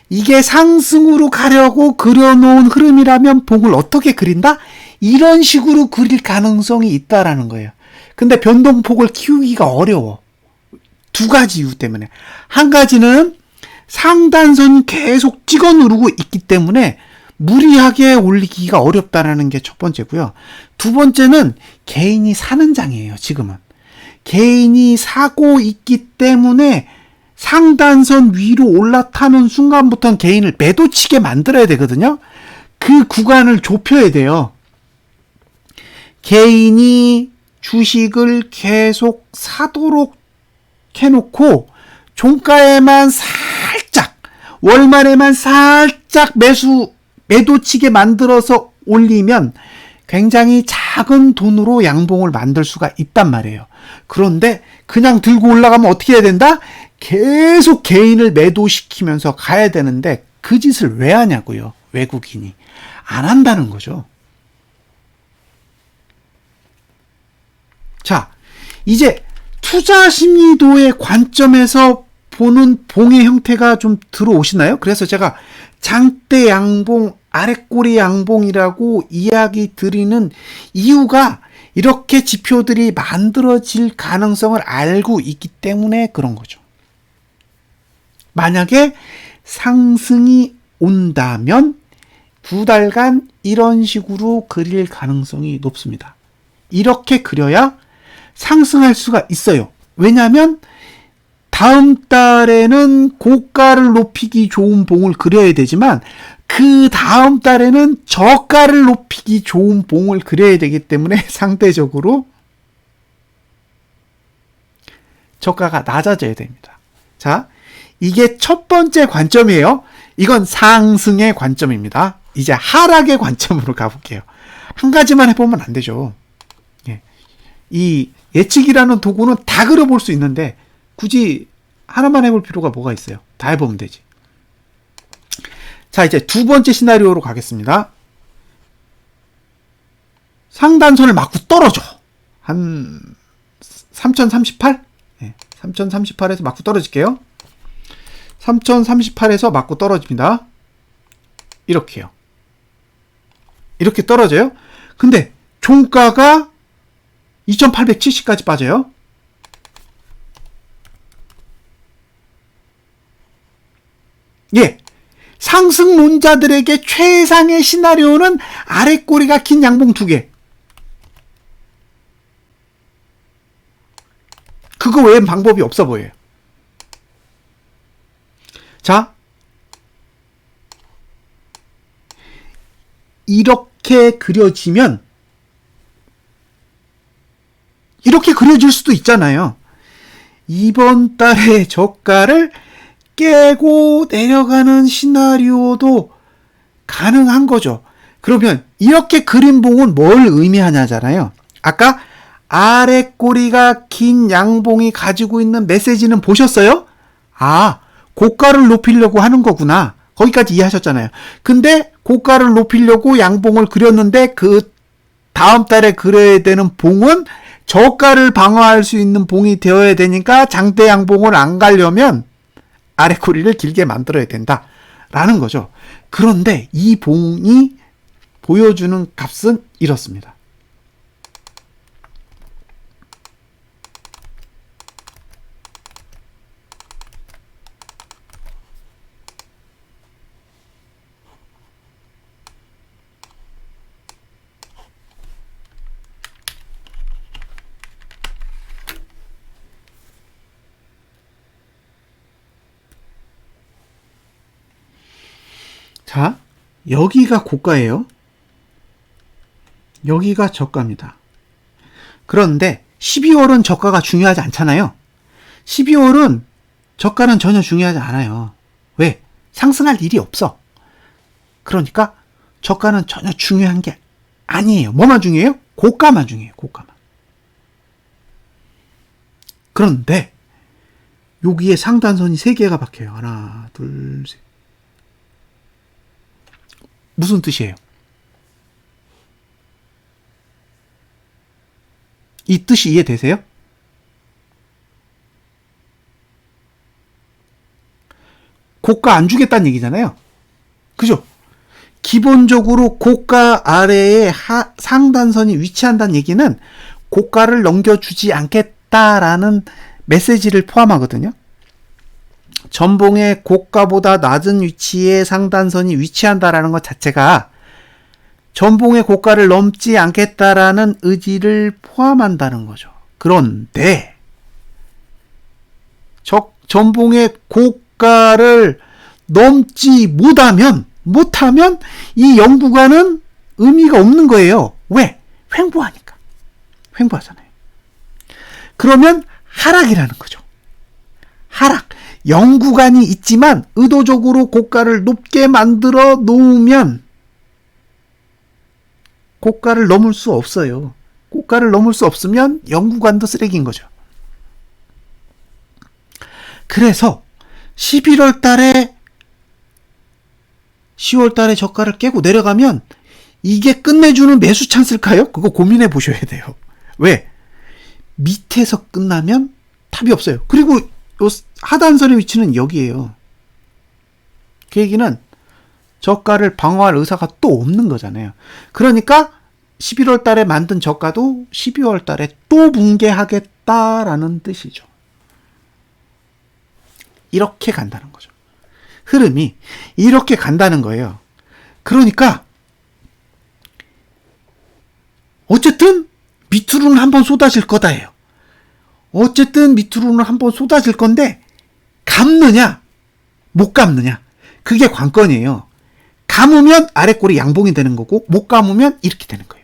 이게 상승으로 가려고 그려놓은 흐름이라면 봉을 어떻게 그린다? 이런 식으로 그릴 가능성이 있다라는 거예요. 근데 변동폭을 키우기가 어려워. 2가지 이유 때문에. 한 가지는 상단선 계속 찍어 누르고 있기 때문에 무리하게 올리기가 어렵다라는 게 첫 번째고요. 2번째는 개인이 사는 장이에요. 지금은. 개인이 사고 있기 때문에 상단선 위로 올라타는 순간부터는 개인을 매도치게 만들어야 되거든요. 그 구간을 좁혀야 돼요. 개인이 주식을 계속 사도록 해놓고 종가에만 살짝, 월말에만 살짝 매도치게 만들어서 올리면 굉장히 작은 돈으로 양봉을 만들 수가 있단 말이에요. 그런데 그냥 들고 올라가면 어떻게 해야 된다? 계속 개인을 매도시키면서 가야 되는데 그 짓을 왜 하냐고요. 외국인이. 안 한다는 거죠. 자, 이제 투자 심리도의 관점에서 보는 봉의 형태가 좀 들어오시나요? 그래서 제가 장대 양봉, 아랫꼬리 양봉이라고 이야기 드리는 이유가 이렇게 지표들이 만들어질 가능성을 알고 있기 때문에 그런 거죠. 만약에 상승이 온다면 2달간 이런 식으로 그릴 가능성이 높습니다. 이렇게 그려야 상승할 수가 있어요. 왜냐하면 다음 달에는 고가를 높이기 좋은 봉을 그려야 되지만 그 다음 달에는 저가를 높이기 좋은 봉을 그려야 되기 때문에 상대적으로 저가가 낮아져야 됩니다. 자, 이게 첫 번째 관점이에요. 이건 상승의 관점입니다. 이제 하락의 관점으로 가볼게요. 한 가지만 해보면 안 되죠. 이 예측이라는 도구는 다 그려볼 수 있는데 굳이 하나만 해볼 필요가 뭐가 있어요? 다 해보면 되지. 자, 이제 두 번째 시나리오로 가겠습니다. 상단선을 맞고 떨어져. 한 3038? 네, 3038에서 맞고 떨어질게요. 3038에서 맞고 떨어집니다. 이렇게요. 이렇게 떨어져요. 근데 종가가 2870까지 빠져요. 예. 상승론자들에게 최상의 시나리오는 아랫꼬리가 긴 양봉 2개. 그거 외엔 방법이 없어 보여요. 자, 이렇게 그려지면 이렇게 그려질 수도 있잖아요. 이번 달의 저가를 깨고 내려가는 시나리오도 가능한 거죠. 그러면 이렇게 그린 봉은 뭘 의미하냐잖아요. 아까 아래 꼬리가 긴 양봉이 가지고 있는 메시지는 보셨어요? 아, 고가를 높이려고 하는 거구나. 거기까지 이해하셨잖아요. 근데 고가를 높이려고 양봉을 그렸는데 그 다음 달에 그려야 되는 봉은 저가를 방어할 수 있는 봉이 되어야 되니까 장대 양봉을 안 가려면 아래 꼬리를 길게 만들어야 된다라는 거죠. 그런데 이 봉이 보여주는 값은 이렇습니다. 자, 여기가 고가예요. 여기가 저가입니다. 그런데 12월은 저가가 중요하지 않잖아요. 12월은 저가는 전혀 중요하지 않아요. 왜? 상승할 일이 없어. 그러니까 저가는 전혀 중요한 게 아니에요. 뭐만 중요해요? 고가만 중요해요. 고가만. 그런데 여기에 상단선이 3개가 박혀요. 하나, 둘, 셋. 무슨 뜻이에요? 이 뜻이 이해되세요? 고가 안 주겠다는 얘기잖아요. 그죠? 기본적으로 고가 아래에 상단선이 위치한다는 얘기는 고가를 넘겨주지 않겠다라는 메시지를 포함하거든요. 전봉의 고가보다 낮은 위치에 상단선이 위치한다라는 것 자체가 전봉의 고가를 넘지 않겠다라는 의지를 포함한다는 거죠. 그런데 전봉의 고가를 넘지 못하면 이 연구가는 의미가 없는 거예요. 왜? 횡보하니까. 횡보하잖아요. 그러면 하락이라는 거죠. 하락. 연구관이 있지만 의도적으로 고가를 높게 만들어 놓으면 고가를 넘을 수 없어요. 저가를 넘을 수 없으면 연구관도 쓰레기인 거죠. 그래서 11월 달에 10월 달에 저가를 깨고 내려가면 이게 끝내주는 매수 찬스일까요? 그거 고민해 보셔야 돼요. 왜? 밑에서 끝나면 답이 없어요. 그리고 요 하단선의 위치는 여기에요. 그 얘기는 저가를 방어할 의사가 또 없는 거잖아요. 그러니까 11월 달에 만든 저가도 12월 달에 또 붕괴하겠다라는 뜻이죠. 이렇게 간다는 거죠. 흐름이 이렇게 간다는 거예요. 그러니까 어쨌든 밑으로는 한번 쏟아질 거다예요. 어쨌든 밑으로는 한번 쏟아질 건데 감느냐 못 감느냐 그게 관건이에요. 감으면 아랫골이 양봉이 되는 거고 못 감으면 이렇게 되는 거예요.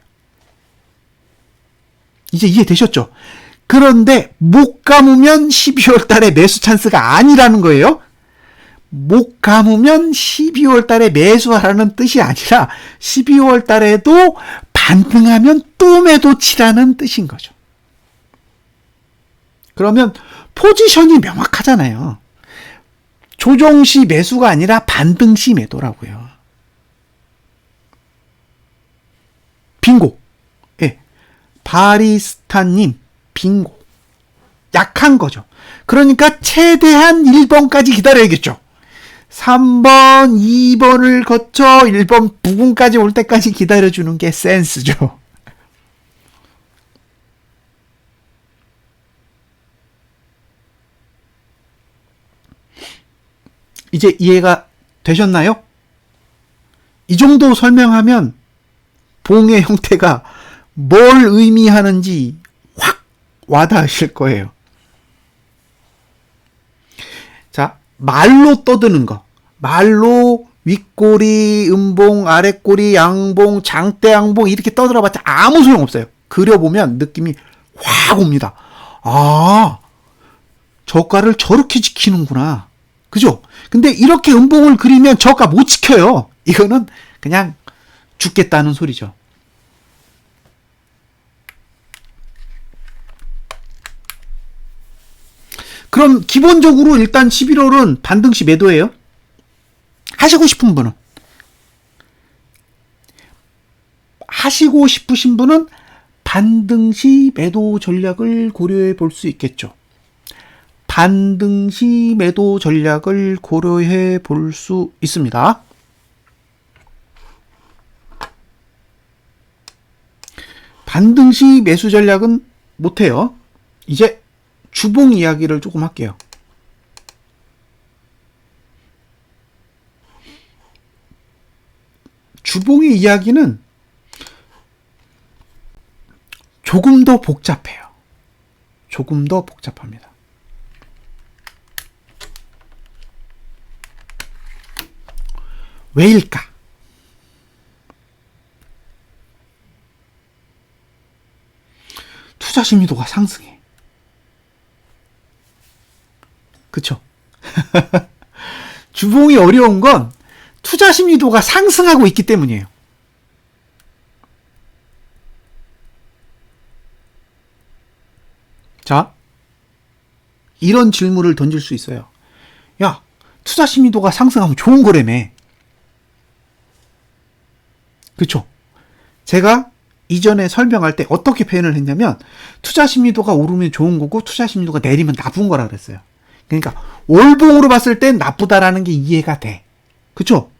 이제 이해되셨죠? 그런데 못 감으면 12월 달에 매수 찬스가 아니라는 거예요. 못 감으면 12월 달에 매수하라는 뜻이 아니라 12월 달에도 반등하면 또 매도 치라는 뜻인 거죠. 그러면 포지션이 명확하잖아요. 조정 시 매수가 아니라 반등 시 매도라고요. 빙고. 예. 바리스타님, 빙고. 약한 거죠. 그러니까 최대한 1번까지 기다려야겠죠. 3번, 2번을 거쳐 1번 부근까지 올 때까지 기다려주는 게 센스죠. 이제 이해가 되셨나요? 이 정도 설명하면 봉의 형태가 뭘 의미하는지 확 와닿으실 거예요. 자, 말로 떠드는 거. 말로 윗꼬리, 음봉, 아랫꼬리, 양봉, 장대 양봉 이렇게 떠들어봤자 아무 소용없어요. 그려보면 느낌이 확 옵니다. 아, 저가를 저렇게 지키는구나. 그죠? 근데 이렇게 음봉을 그리면 저가 못 지켜요. 이거는 그냥 죽겠다는 소리죠. 그럼 기본적으로 일단 11월은 반등시 매도예요. 하시고 싶은 분은 하시고 싶으신 분은 반등시 매도 전략을 고려해 볼 수 있겠죠. 반등시 매도 전략을 고려해 볼 수 있습니다. 반등시 매수 전략은 못해요. 이제 주봉 이야기를 조금 할게요. 주봉의 이야기는 조금 더 복잡해요. 조금 더 복잡합니다. 왜일까? 투자 심리도가 상승해. 그쵸? 주봉이 어려운 건 투자 심리도가 상승하고 있기 때문이에요. 자, 이런 질문을 던질 수 있어요. 야, 투자 심리도가 상승하면 좋은 거라며. 그쵸? 제가 이전에 설명할 때 어떻게 표현을 했냐면 투자 심리도가 오르면 좋은 거고 투자 심리도가 내리면 나쁜 거라 그랬어요. 그러니까 월봉으로 봤을 땐 나쁘다라는 게 이해가 돼. 그쵸?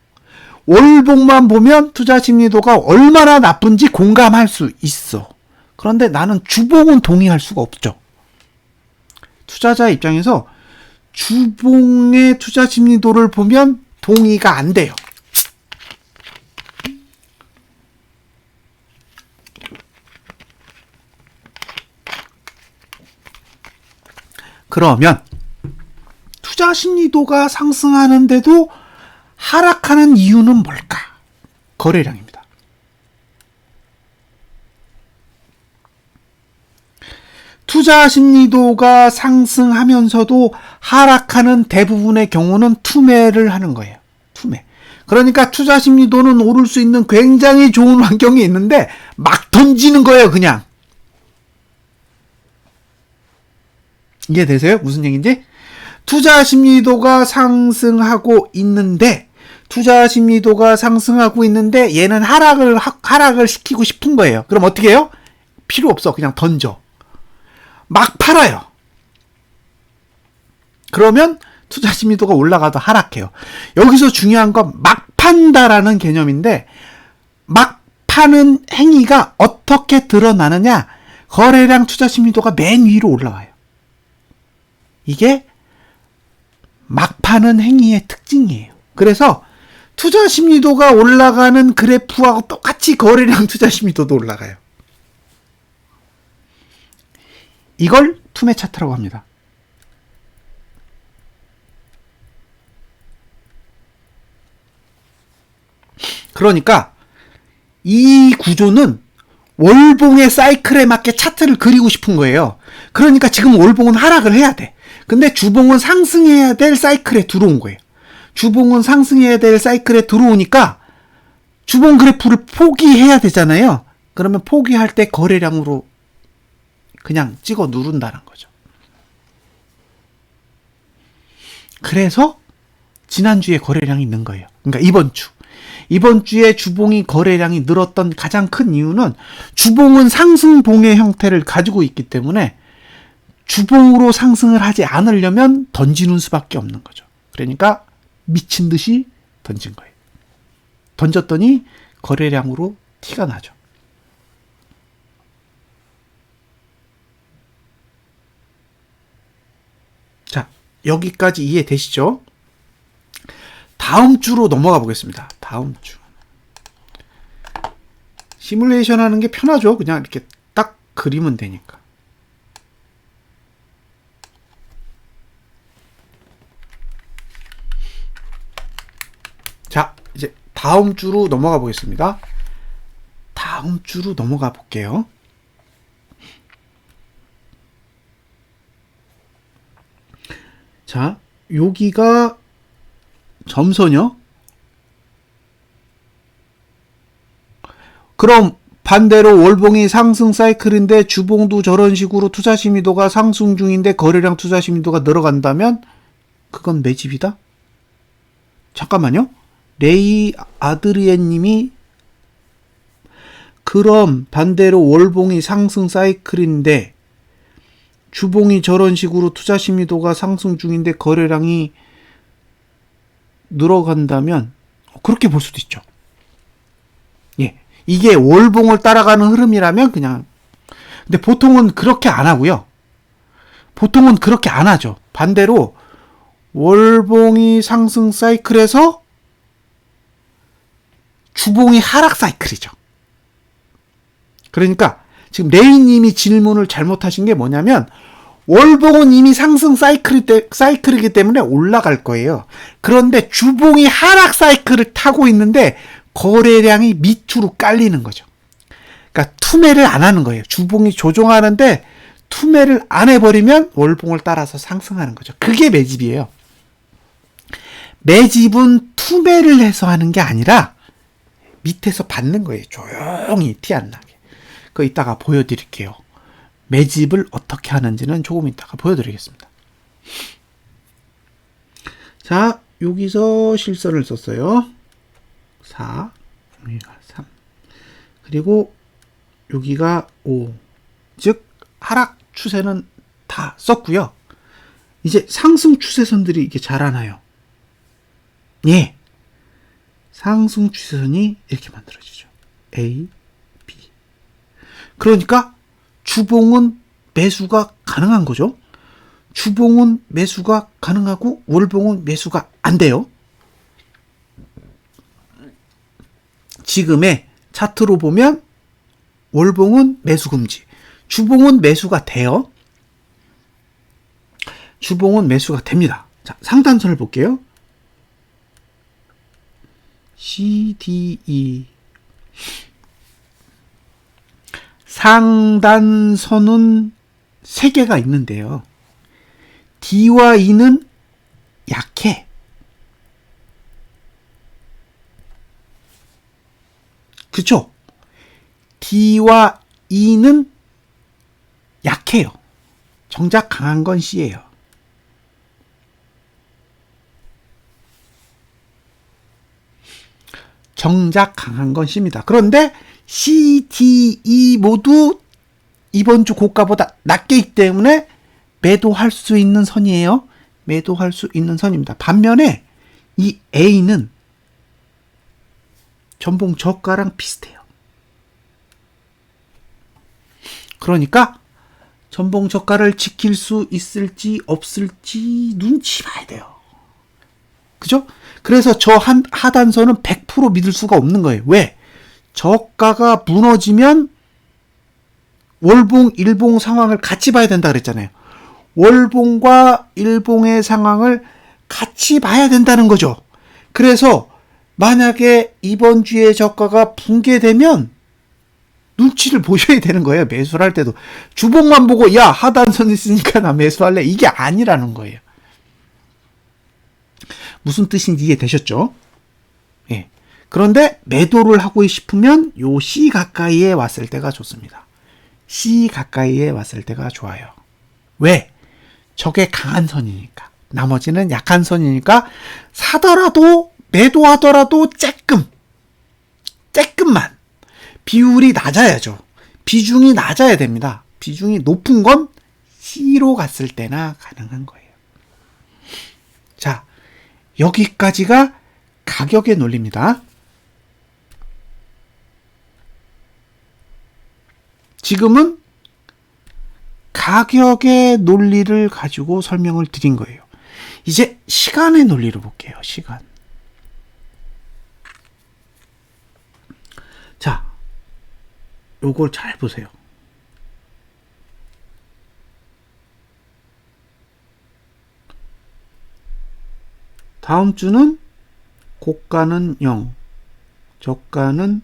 월봉만 보면 투자 심리도가 얼마나 나쁜지 공감할 수 있어. 그런데 나는 주봉은 동의할 수가 없죠. 투자자 입장에서 주봉의 투자 심리도를 보면 동의가 안 돼요. 그러면 투자 심리도가 상승하는데도 하락하는 이유는 뭘까? 거래량입니다. 투자 심리도가 상승하면서도 하락하는 대부분의 경우는 투매를 하는 거예요. 투매. 그러니까 투자 심리도는 오를 수 있는 굉장히 좋은 환경이 있는데 막 던지는 거예요, 그냥. 이해되세요? 무슨 얘기인지? 투자 심리도가 상승하고 있는데 얘는 하락을 시키고 싶은 거예요. 그럼 어떻게 해요? 필요 없어. 그냥 던져. 막 팔아요. 그러면 투자 심리도가 올라가도 하락해요. 여기서 중요한 건 막 판다라는 개념인데, 막 파는 행위가 어떻게 드러나느냐? 거래량 투자 심리도가 맨 위로 올라와요. 이게 막 파는 행위의 특징이에요. 그래서 투자 심리도가 올라가는 그래프하고 똑같이 거래량 투자 심리도도 올라가요. 이걸 투매 차트라고 합니다. 그러니까 이 구조는 월봉의 사이클에 맞게 차트를 그리고 싶은 거예요. 그러니까 지금 월봉은 하락을 해야 돼. 근데 주봉은 상승해야 될 사이클에 들어온 거예요. 주봉은 상승해야 될 사이클에 들어오니까 주봉 그래프를 포기해야 되잖아요. 그러면 포기할 때 거래량으로 그냥 찍어 누른다는 거죠. 그래서 지난주에 거래량이 있는 거예요. 그러니까 이번 주에 주봉이 거래량이 늘었던 가장 큰 이유는 주봉은 상승봉의 형태를 가지고 있기 때문에 주봉으로 상승을 하지 않으려면 던지는 수밖에 없는 거죠. 그러니까 미친 듯이 던진 거예요. 던졌더니 거래량으로 티가 나죠. 자, 여기까지 이해되시죠? 다음 주로 넘어가 보겠습니다. 다음 주. 시뮬레이션 하는 게 편하죠. 그냥 이렇게 딱 그리면 되니까. 자, 이제 다음 주로 넘어가 보겠습니다. 다음 주로 넘어가 볼게요. 자, 여기가 점선이요. 그럼 반대로 월봉이 상승 사이클인데 주봉도 저런 식으로 투자 심리도가 상승 중인데 거래량 투자 심리도가 늘어간다면 그건 매집이다? 잠깐만요. 레이 아드리엔 님이 그럼 반대로 월봉이 상승 사이클인데 주봉이 저런 식으로 투자 심리도가 상승 중인데 거래량이 늘어간다면 그렇게 볼 수도 있죠. 예, 이게 월봉을 따라가는 흐름이라면 그냥. 근데 보통은 그렇게 안 하고요. 보통은 그렇게 안 하죠. 반대로 월봉이 상승 사이클에서 주봉이 하락 사이클이죠. 그러니까 지금 레이님이 질문을 잘못하신 게 뭐냐면 월봉은 이미 상승 사이클이기 때문에 올라갈 거예요. 그런데 주봉이 하락 사이클을 타고 있는데 거래량이 밑으로 깔리는 거죠. 그러니까 투매를 안 하는 거예요. 주봉이 조종하는데 투매를 안 해버리면 월봉을 따라서 상승하는 거죠. 그게 매집이에요. 매집은 투매를 해서 하는 게 아니라 밑에서 받는 거예요. 조용히 티 안 나게. 그거 이따가 보여드릴게요. 매집을 어떻게 하는지는 조금 이따가 보여드리겠습니다. 자, 여기서 실선을 썼어요. 4, 여기가 3, 그리고 여기가 5. 즉 하락 추세는 다 썼고요. 이제 상승 추세선들이 이게 자라나요. 예, 상승 추세선이 이렇게 만들어지죠. A, B. 그러니까 주봉은 매수가 가능한 거죠. 주봉은 매수가 가능하고 월봉은 매수가 안 돼요. 지금의 차트로 보면 월봉은 매수 금지, 주봉은 매수가 돼요. 주봉은 매수가 됩니다. 자, 상단선을 볼게요. CDE. 상단선은 3개가 있는데요. D와 E는 약해. 그쵸? D와 E는 약해요. 정작 강한 건 C예요. 정작 강한 건 C입니다. 그런데 C, D, E 모두 이번 주 고가보다 낮기 있기 때문에 매도할 수 있는 선이에요. 매도할 수 있는 선입니다. 반면에 이 A는 전봉 저가랑 비슷해요. 그러니까 전봉 저가를 지킬 수 있을지 없을지 눈치 봐야 돼요. 그죠? 그래서 저 하단선은 100% 믿을 수가 없는 거예요. 왜? 저가가 무너지면 월봉, 일봉 상황을 같이 봐야 된다 그랬잖아요. 월봉과 일봉의 상황을 같이 봐야 된다는 거죠. 그래서 만약에 이번 주에 저가가 붕괴되면 눈치를 보셔야 되는 거예요. 매수를 할 때도. 주봉만 보고 야 하단선 있으니까 나 매수할래. 이게 아니라는 거예요. 무슨 뜻인지 이해되셨죠? 예. 그런데 매도를 하고 싶으면 요 C 가까이에 왔을 때가 좋습니다. C 가까이에 왔을 때가 좋아요. 왜? 저게 강한 선이니까. 나머지는 약한 선이니까 사더라도 매도하더라도 쬐끔만 비율이 낮아야죠. 비중이 낮아야 됩니다. 비중이 높은 건 C로 갔을 때나 가능한 거예요. 자, 여기까지가 가격의 논리입니다. 지금은 가격의 논리를 가지고 설명을 드린 거예요. 이제 시간의 논리로 볼게요. 시간. 자, 요걸 잘 보세요. 다음 주는 고가는 0, 저가는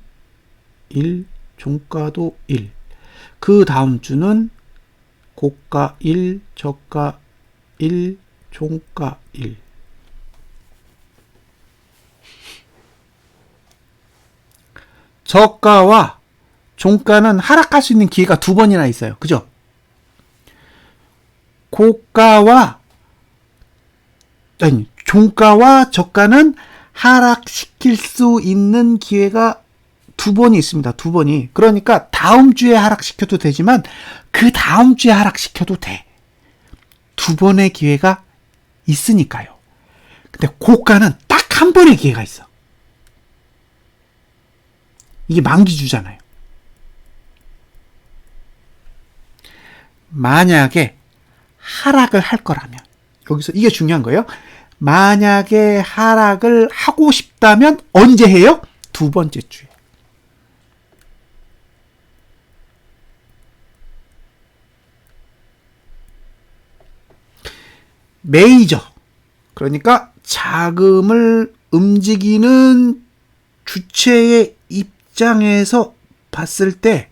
1, 종가도 1. 그 다음 주는 고가 1, 저가 1, 종가 1. 저가와 종가는 하락할 수 있는 기회가 두 번이나 있어요. 그죠? 종가와 저가는 하락시킬 수 있는 기회가 두 번이 있습니다. 두 번이. 그러니까 다음 주에 하락시켜도 되지만 그 다음 주에 하락시켜도 돼. 두 번의 기회가 있으니까요. 근데 고가는 딱 한 번의 기회가 있어. 이게 만기주잖아요. 만약에 하락을 할 거라면, 여기서 이게 중요한 거예요. 만약에 하락을 하고 싶다면 언제 해요? 두 번째 주에. 메이저, 그러니까 자금을 움직이는 주체의 입장에서 봤을 때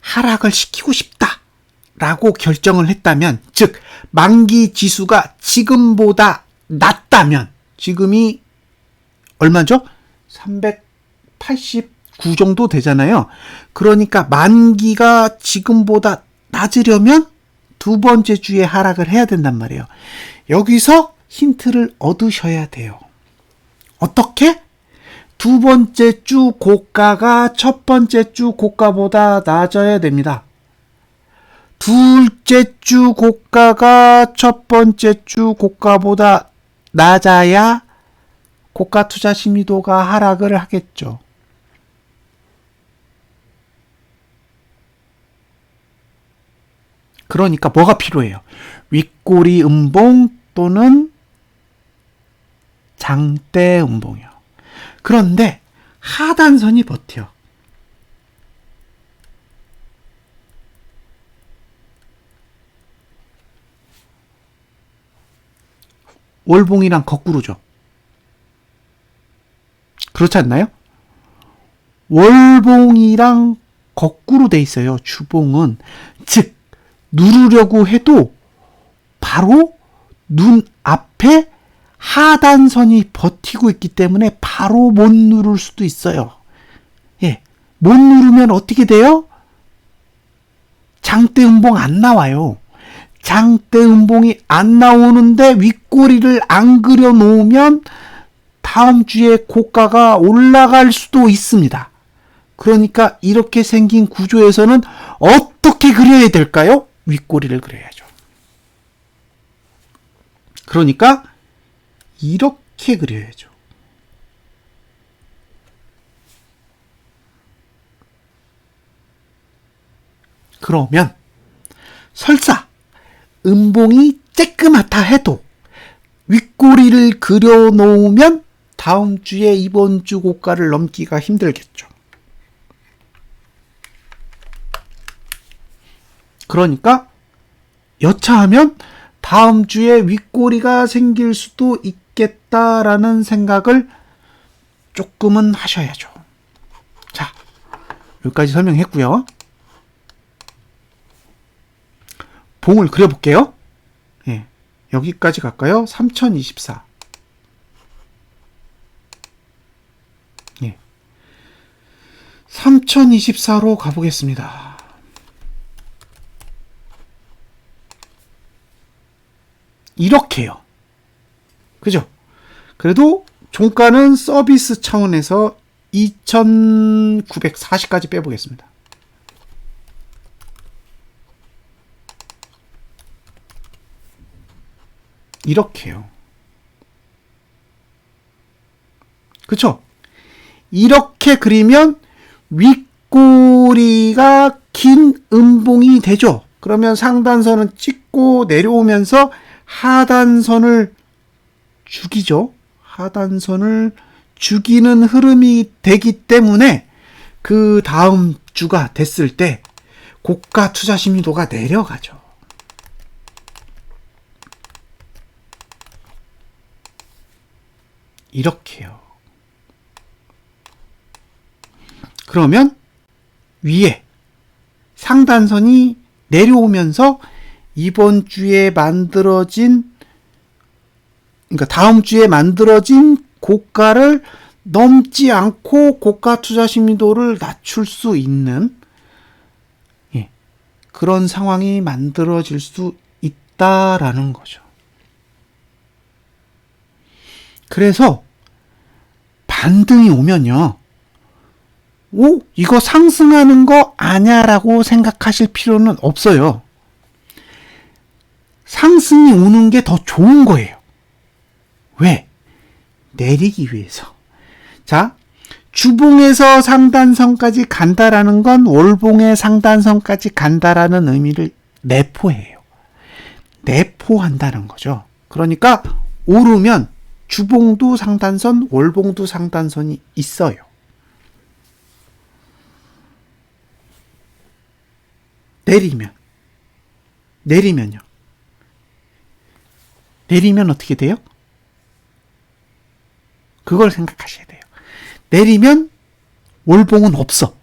하락을 시키고 싶다라고 결정을 했다면, 즉 만기 지수가 지금보다 낮다면, 지금이 얼마죠? 389 정도 되잖아요. 그러니까 만기가 지금보다 낮으려면 두 번째 주에 하락을 해야 된단 말이에요. 여기서 힌트를 얻으셔야 돼요. 어떻게? 두 번째 주 고가가 첫 번째 주 고가보다 낮아야 됩니다. 둘째 주 고가가 첫 번째 주 고가보다 낮아야 고가 투자 심리도가 하락을 하겠죠. 그러니까 뭐가 필요해요? 윗꼬리 음봉 또는 장대 음봉이요. 그런데 하단선이 버텨. 월봉이랑 거꾸로죠. 그렇지 않나요? 월봉이랑 거꾸로 돼 있어요. 주봉은. 즉 누르려고 해도 바로 눈앞에 하단선이 버티고 있기 때문에 바로 못 누를 수도 있어요. 예. 못 누르면 어떻게 돼요? 장대음봉 안 나와요. 장대음봉이 안 나오는데 윗꼬리를 안 그려 놓으면 다음 주에 고가가 올라갈 수도 있습니다. 그러니까 이렇게 생긴 구조에서는 어떻게 그려야 될까요? 윗꼬리를 그려야죠. 그러니까 이렇게 그려야죠. 그러면 설사 음봉이 쬐끄맣다 해도 윗꼬리를 그려놓으면 다음 주에 이번 주 고가를 넘기가 힘들겠죠. 그러니까 여차하면 다음 주에 윗꼬리가 생길 수도 있겠다라는 생각을 조금은 하셔야죠. 자, 여기까지 설명했고요. 봉을 그려볼게요. 예, 여기까지 갈까요? 3024. 예, 3024로 가보겠습니다. 이렇게요. 그죠? 그래도 종가는 서비스 차원에서 2940까지 빼보겠습니다. 이렇게요. 그쵸? 이렇게 그리면 윗꼬리가 긴 음봉이 되죠. 그러면 상단선은 찍고 내려오면서 하단선을 죽이죠. 하단선을 죽이는 흐름이 되기 때문에 그 다음 주가 됐을 때 고가 투자 심리도가 내려가죠. 이렇게요. 그러면 위에 상단선이 내려오면서 이번 주에 만들어진, 그러니까 다음 주에 만들어진 고가를 넘지 않고 고가 투자 심리도를 낮출 수 있는 그런 상황이 만들어질 수 있다라는 거죠. 그래서 반등이 오면요, 오, 이거 상승하는 거 아냐라고 생각하실 필요는 없어요. 상승이 오는 게 더 좋은 거예요. 왜? 내리기 위해서. 자, 주봉에서 상단선까지 간다라는 건 월봉의 상단선까지 간다라는 의미를 내포해요. 내포한다는 거죠. 그러니까 오르면 주봉도 상단선, 월봉도 상단선이 있어요. 내리면요. 내리면 어떻게 돼요? 그걸 생각하셔야 돼요. 내리면 월봉은 없어.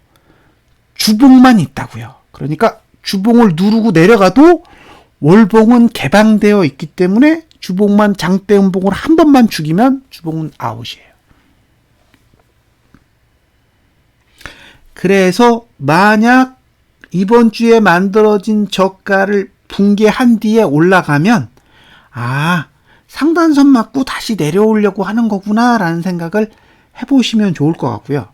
주봉만 있다고요. 그러니까 주봉을 누르고 내려가도 월봉은 개방되어 있기 때문에 주봉만 장대음봉을 한 번만 죽이면 주봉은 아웃이에요. 그래서 만약 이번 주에 만들어진 저가를 붕괴한 뒤에 올라가면 상단선 맞고 다시 내려오려고 하는 거구나 라는 생각을 해보시면 좋을 것 같고요.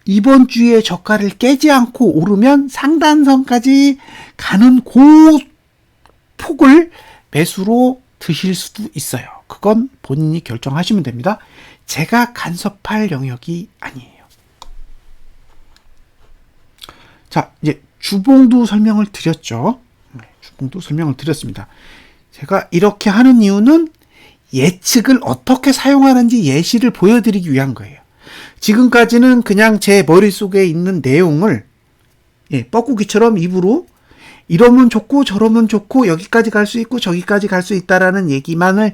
이번 주에 저가를 깨지 않고 오르면 상단선까지 가는 그 폭을 매수로 드실 수도 있어요. 그건 본인이 결정하시면 됩니다. 제가 간섭할 영역이 아니에요. 자, 이제 주봉도 설명을 드렸죠. 주봉도 설명을 드렸습니다. 제가 이렇게 하는 이유는 예측을 어떻게 사용하는지 예시를 보여드리기 위한 거예요. 지금까지는 그냥 제 머릿속에 있는 내용을 뻐꾸기처럼 입으로 이러면 좋고 저러면 좋고 여기까지 갈 수 있고 저기까지 갈 수 있다라는 얘기만을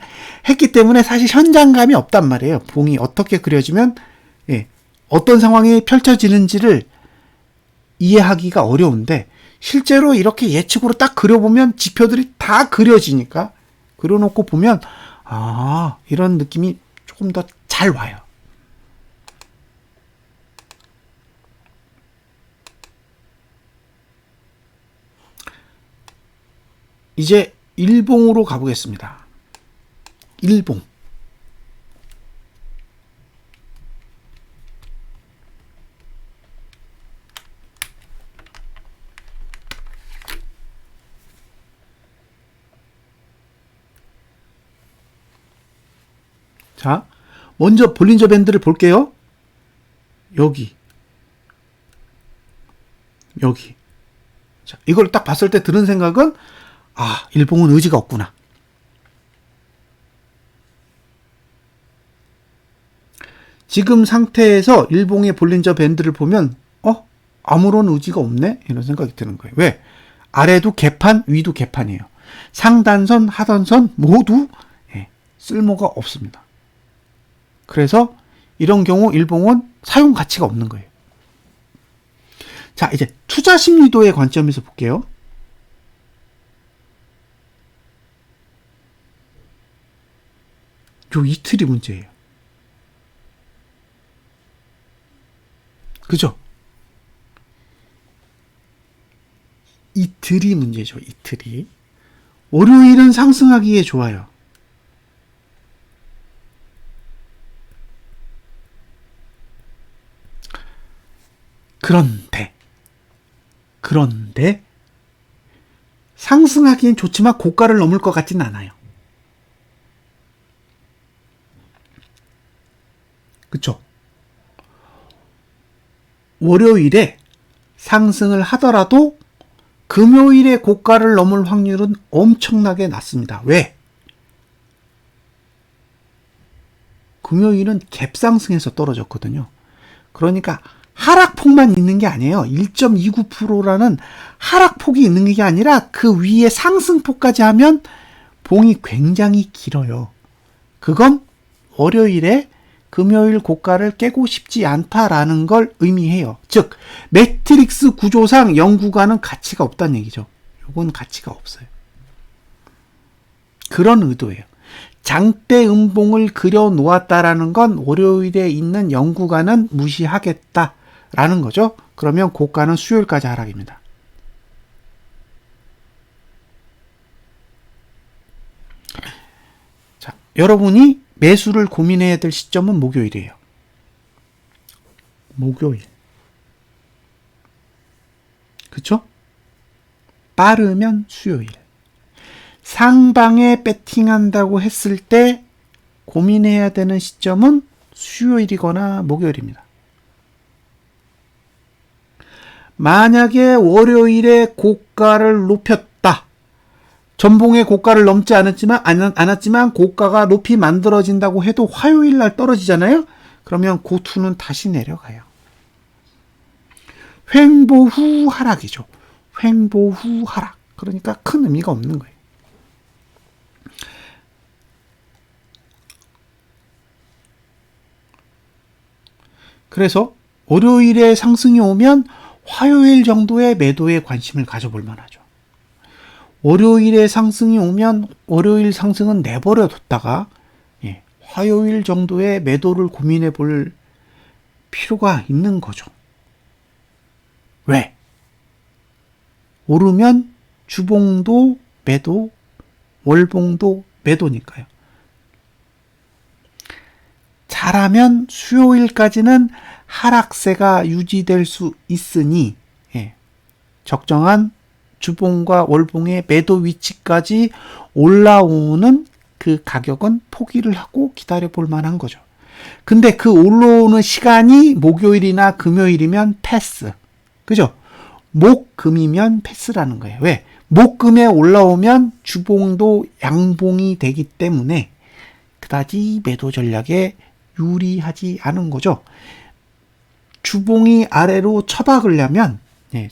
했기 때문에 사실 현장감이 없단 말이에요. 봉이 어떻게 그려지면 어떤 상황이 펼쳐지는지를 이해하기가 어려운데 실제로 이렇게 예측으로 딱 그려보면 지표들이 다 그려지니까 그려놓고 보면 이런 느낌이 조금 더 잘 와요. 이제 일봉으로 가보겠습니다. 일봉. 자, 먼저 볼린저 밴드를 볼게요. 여기. 자, 이걸 딱 봤을 때 드는 생각은, 아, 일봉은 의지가 없구나. 지금 상태에서 일봉의 볼린저 밴드를 보면, 아무런 의지가 없네? 이런 생각이 드는 거예요. 왜? 아래도 개판, 위도 개판이에요. 상단선, 하단선 모두 쓸모가 없습니다. 그래서 이런 경우 일봉은 사용 가치가 없는 거예요. 자, 이제 투자 심리도의 관점에서 볼게요. 요 이틀이 문제예요. 그죠? 이틀이 문제죠. 이틀이. 월요일은 상승하기에 좋아요. 그런데 상승하기엔 좋지만 고가를 넘을 것 같지는 않아요. 그쵸? 월요일에 상승을 하더라도 금요일에 고가를 넘을 확률은 엄청나게 낮습니다. 왜? 금요일은 갭상승해서 떨어졌거든요. 그러니까 하락폭만 있는 게 아니에요. 1.29%라는 하락폭이 있는 게 아니라 그 위에 상승폭까지 하면 봉이 굉장히 길어요. 그건 월요일에 금요일 고가를 깨고 싶지 않다라는 걸 의미해요. 즉 매트릭스 구조상 연구가는 가치가 없다는 얘기죠. 이건 가치가 없어요. 그런 의도예요. 장대 음봉을 그려 놓았다라는 건 월요일에 있는 연구가는 무시하겠다라는 거죠. 그러면 고가는 수요일까지 하락입니다. 자, 여러분이 매수를 고민해야 될 시점은 목요일이에요. 목요일. 그쵸? 빠르면 수요일. 상방에 배팅한다고 했을 때 고민해야 되는 시점은 수요일이거나 목요일입니다. 만약에 월요일에 고가를 높였다. 전봉의 고가를 넘지 않았지만 고가가 높이 만들어진다고 해도 화요일 날 떨어지잖아요. 그러면 고투는 다시 내려가요. 횡보 후 하락이죠. 횡보 후 하락. 그러니까 큰 의미가 없는 거예요. 그래서 월요일에 상승이 오면 화요일 정도의 매도에 관심을 가져볼 만하죠. 월요일에 상승이 오면 월요일 상승은 내버려 뒀다가 화요일 정도의 매도를 고민해 볼 필요가 있는 거죠. 왜? 오르면 주봉도 매도, 월봉도 매도니까요. 잘하면 수요일까지는 하락세가 유지될 수 있으니 적정한 주봉과 월봉의 매도 위치까지 올라오는 그 가격은 포기를 하고 기다려 볼 만한 거죠. 근데 그 올라오는 시간이 목요일이나 금요일이면 패스. 그죠? 목, 금이면 패스라는 거예요. 왜? 목, 금에 올라오면 주봉도 양봉이 되기 때문에 그다지 매도 전략에 유리하지 않은 거죠. 주봉이 아래로 쳐박으려면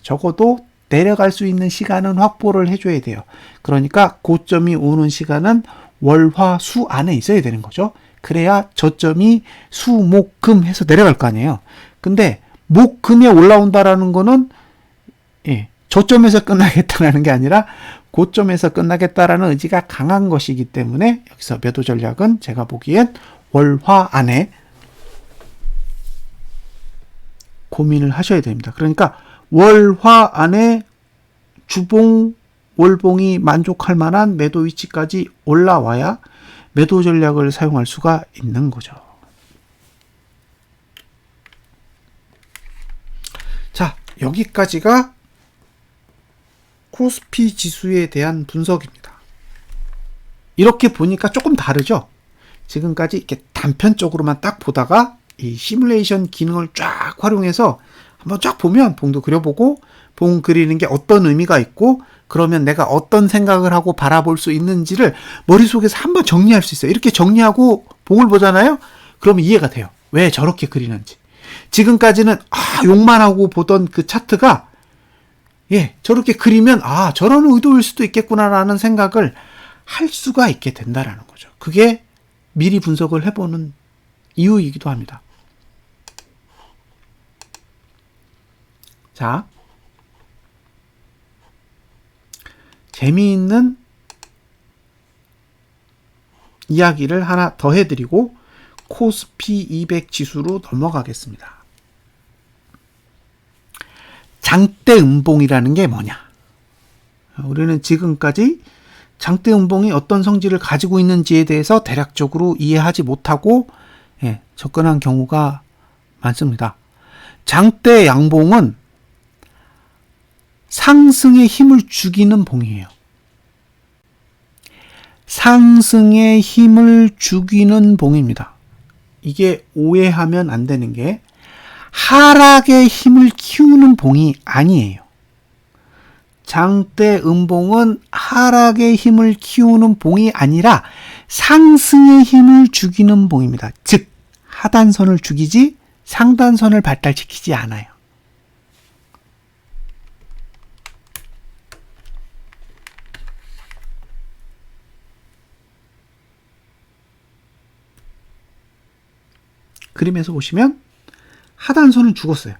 적어도 내려갈 수 있는 시간은 확보를 해줘야 돼요. 그러니까 고점이 오는 시간은 월, 화, 수 안에 있어야 되는 거죠. 그래야 저점이 수, 목, 금 해서 내려갈 거 아니에요. 근데 목, 금에 올라온다라는 거는 저점에서 끝나겠다라는 게 아니라 고점에서 끝나겠다라는 의지가 강한 것이기 때문에 여기서 매도 전략은 제가 보기엔 월, 화 안에 고민을 하셔야 됩니다. 그러니까 월, 화 안에 주봉, 월봉이 만족할 만한 매도 위치까지 올라와야 매도 전략을 사용할 수가 있는 거죠. 자, 여기까지가 코스피 지수에 대한 분석입니다. 이렇게 보니까 조금 다르죠? 지금까지 이렇게 단편적으로만 딱 보다가 이 시뮬레이션 기능을 쫙 활용해서 한번 쫙 보면 봉도 그려보고 봉 그리는 게 어떤 의미가 있고 그러면 내가 어떤 생각을 하고 바라볼 수 있는지를 머릿속에서 한번 정리할 수 있어요. 이렇게 정리하고 봉을 보잖아요? 그러면 이해가 돼요. 왜 저렇게 그리는지. 지금까지는 욕만 하고 보던 그 차트가 저렇게 그리면 저런 의도일 수도 있겠구나라는 생각을 할 수가 있게 된다라는 거죠. 그게 미리 분석을 해보는 이유이기도 합니다. 자, 재미있는 이야기를 하나 더 해드리고 코스피 200 지수로 넘어가겠습니다. 장대 음봉이라는 게 뭐냐? 우리는 지금까지 장대 음봉이 어떤 성질을 가지고 있는지에 대해서 대략적으로 이해하지 못하고 접근한 경우가 많습니다. 장대 양봉은 상승의 힘을 죽이는 봉이에요. 상승의 힘을 죽이는 봉입니다. 이게 오해하면 안 되는 게 하락의 힘을 키우는 봉이 아니에요. 장대 음봉은 하락의 힘을 키우는 봉이 아니라 상승의 힘을 죽이는 봉입니다. 즉 하단선을 죽이지 상단선을 발달시키지 않아요. 그림에서 보시면 하단선은 죽었어요.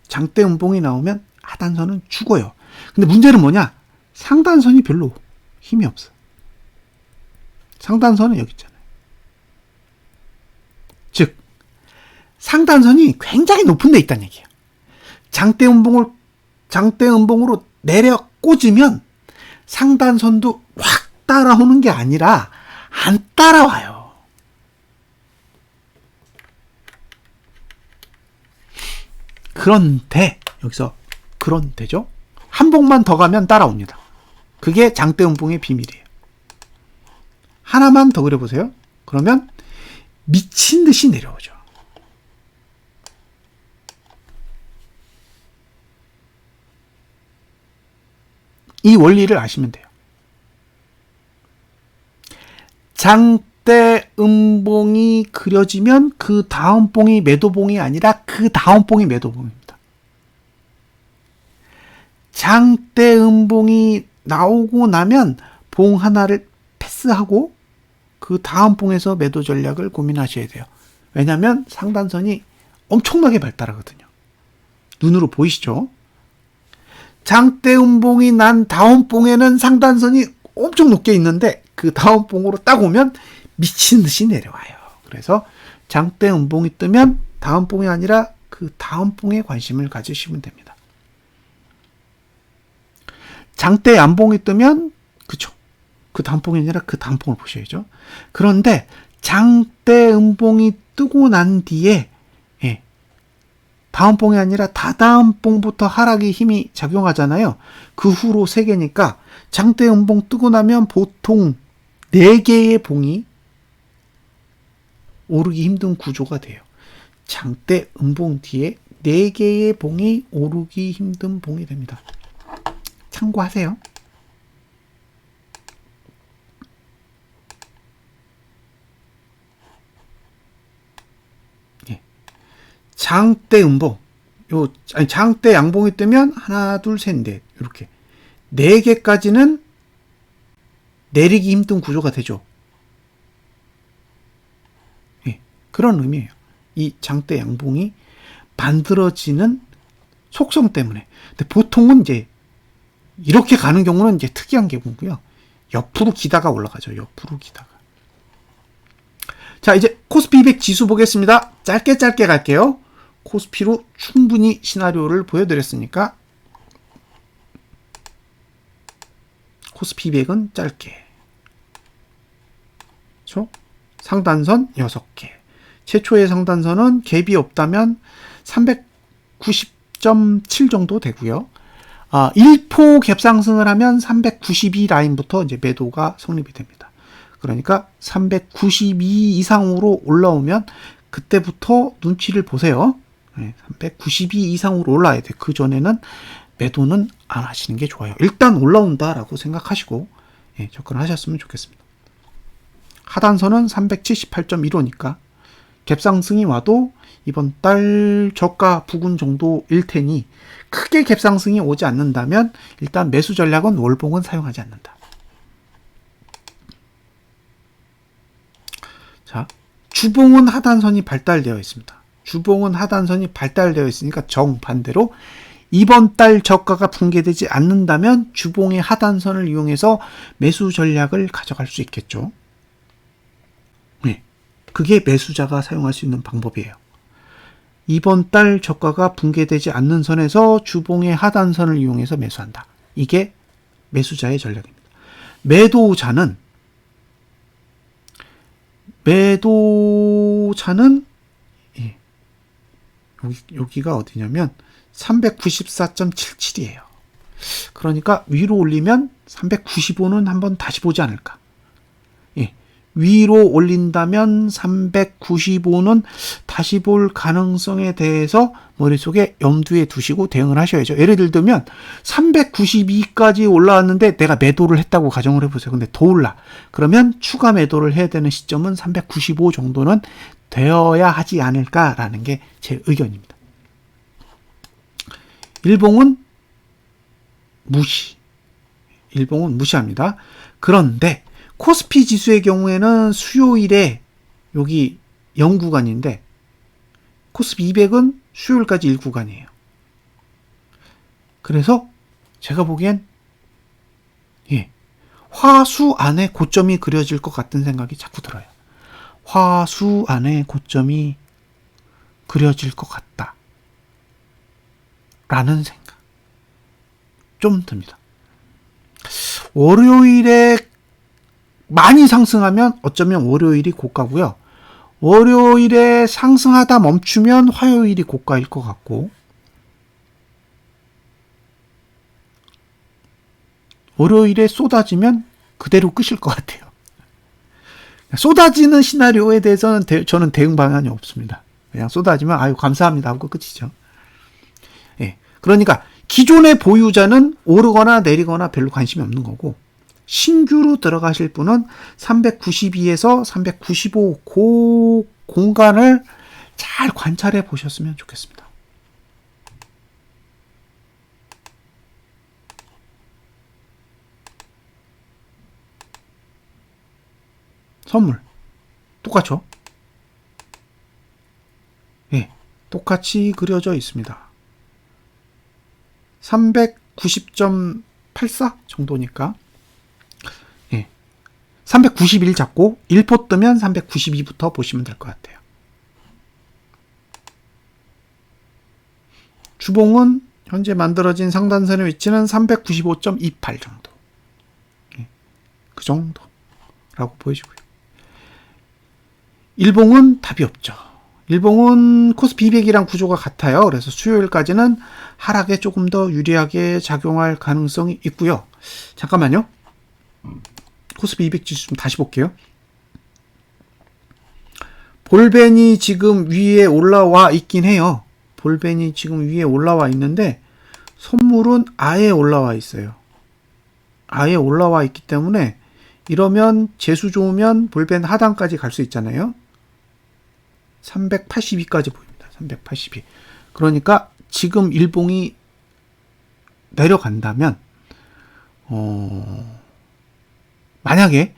장대 음봉이 나오면 하단선은 죽어요. 근데 문제는 뭐냐? 상단선이 별로 힘이 없어. 상단선은 여기 있잖아요. 즉 상단선이 굉장히 높은 데 있다는 얘기예요. 장대 음봉으로 내려 꽂으면 상단선도 확 따라오는 게 아니라 안 따라와요. 그런데 여기서 그런데죠. 한 봉만 더 가면 따라옵니다. 그게 장대 음봉의 비밀이에요. 하나만 더 그려보세요. 그러면 미친 듯이 내려오죠. 이 원리를 아시면 돼요. 장대 음봉이 그려지면 그 다음 봉이 매도봉이 아니라 그 다음 봉이 매도봉입니다. 장대 음봉이 나오고 나면 봉 하나를 패스하고 그 다음 봉에서 매도 전략을 고민하셔야 돼요. 왜냐하면 상단선이 엄청나게 발달하거든요. 눈으로 보이시죠? 장대 음봉이 난 다음 봉에는 상단선이 엄청 높게 있는데 그 다음 봉으로 딱 오면 미친 듯이 내려와요. 그래서 장대 음봉이 뜨면 다음 봉이 아니라 그 다음 봉에 관심을 가지시면 됩니다. 장대 양봉이 뜨면 그쵸. 그 다음 봉이 아니라 그 다음 봉을 보셔야죠. 그런데 장대 음봉이 뜨고 난 뒤에 다음 봉이 아니라 다다음 봉부터 하락의 힘이 작용하잖아요. 그 후로 3개니까 장대 음봉 뜨고 나면 보통 4개의 봉이 오르기 힘든 구조가 돼요. 장대 음봉 뒤에 4개의 봉이 오르기 힘든 봉이 됩니다. 참고하세요. 장대 음봉, 장대 양봉이 뜨면 하나, 둘, 셋, 넷 이렇게 4개까지는 내리기 힘든 구조가 되죠. 그런 의미예요. 이 장대 양봉이 만들어지는 속성 때문에. 근데 보통은 이제 이렇게 가는 경우는 이제 특이한 경우고요. 옆으로 기다가 올라가죠. 옆으로 기다가. 자, 이제 코스피 200 지수 보겠습니다. 짧게 갈게요. 코스피로 충분히 시나리오를 보여드렸으니까 코스피 200은 짧게, 그렇죠? 상단선 6개, 최초의 상단선은 갭이 없다면 390.7 정도 되고요. 1포 갭 상승을 하면 392 라인부터 이제 매도가 성립이 됩니다. 그러니까 392 이상으로 올라오면 그때부터 눈치를 보세요. 392 이상으로 올라야 돼. 그 전에는 매도는 안 하시는 게 좋아요. 일단 올라온다라고 생각하시고 접근하셨으면 좋겠습니다. 하단선은 378.15니까 갭 상승이 와도 이번 달 저가 부근 정도일 테니 크게 갭 상승이 오지 않는다면 일단 매수 전략은 월봉은 사용하지 않는다. 자, 주봉은 하단선이 발달되어 있습니다. 주봉은 하단선이 발달되어 있으니까 정반대로 이번 달 저가가 붕괴되지 않는다면 주봉의 하단선을 이용해서 매수 전략을 가져갈 수 있겠죠. 네, 그게 매수자가 사용할 수 있는 방법이에요. 이번 달 저가가 붕괴되지 않는 선에서 주봉의 하단선을 이용해서 매수한다. 이게 매수자의 전략입니다. 매도자는 여기가 어디냐면 394.77이에요. 그러니까 위로 올리면 395는 한번 다시 보지 않을까. 위로 올린다면 395는 다시 볼 가능성에 대해서 머릿속에 염두에 두시고 대응을 하셔야죠. 예를 들면 392까지 올라왔는데 내가 매도를 했다고 가정을 해보세요. 근데 더 올라. 그러면 추가 매도를 해야 되는 시점은 395 정도는 되어야 하지 않을까라는 게 제 의견입니다. 일봉은 무시합니다. 그런데 코스피 지수의 경우에는 수요일에 여기 0구간인데 코스피 200은 수요일까지 1구간이에요. 그래서 제가 보기엔 화수 안에 고점이 그려질 것 같은 생각이 자꾸 들어요. 화수 안에 고점이 그려질 것 같다 라는 생각 좀 듭니다. 월요일에 많이 상승하면 어쩌면 월요일이 고가고요. 월요일에 상승하다 멈추면 화요일이 고가일 것 같고, 월요일에 쏟아지면 그대로 끄실 것 같아요. 쏟아지는 시나리오에 대해서는 저는 대응 방안이 없습니다. 그냥 쏟아지면 아유 감사합니다 하고 끝이죠. 그러니까 기존의 보유자는 오르거나 내리거나 별로 관심이 없는 거고, 신규로 들어가실 분은 392에서 395 그 공간을 잘 관찰해 보셨으면 좋겠습니다. 선물 똑같죠? 똑같이 그려져 있습니다. 390.84 정도니까 391 잡고 1포 뜨면 392부터 보시면 될 것 같아요. 주봉은 현재 만들어진 상단선의 위치는 395.28 정도. 그 정도라고 보여지고요. 일봉은 답이 없죠. 일봉은 코스피 200이랑 구조가 같아요. 그래서 수요일까지는 하락에 조금 더 유리하게 작용할 가능성이 있고요. 잠깐만요. 코스피 200 지수 좀 다시 볼게요. 볼벤이 지금 위에 올라와 있긴 해요. 볼벤이 지금 위에 올라와 있는데 선물은 아예 올라와 있어요. 아예 올라와 있기 때문에 이러면 재수 좋으면 볼벤 하단까지 갈 수 있잖아요. 382까지 보입니다. 382. 그러니까 지금 일봉이 내려간다면 만약에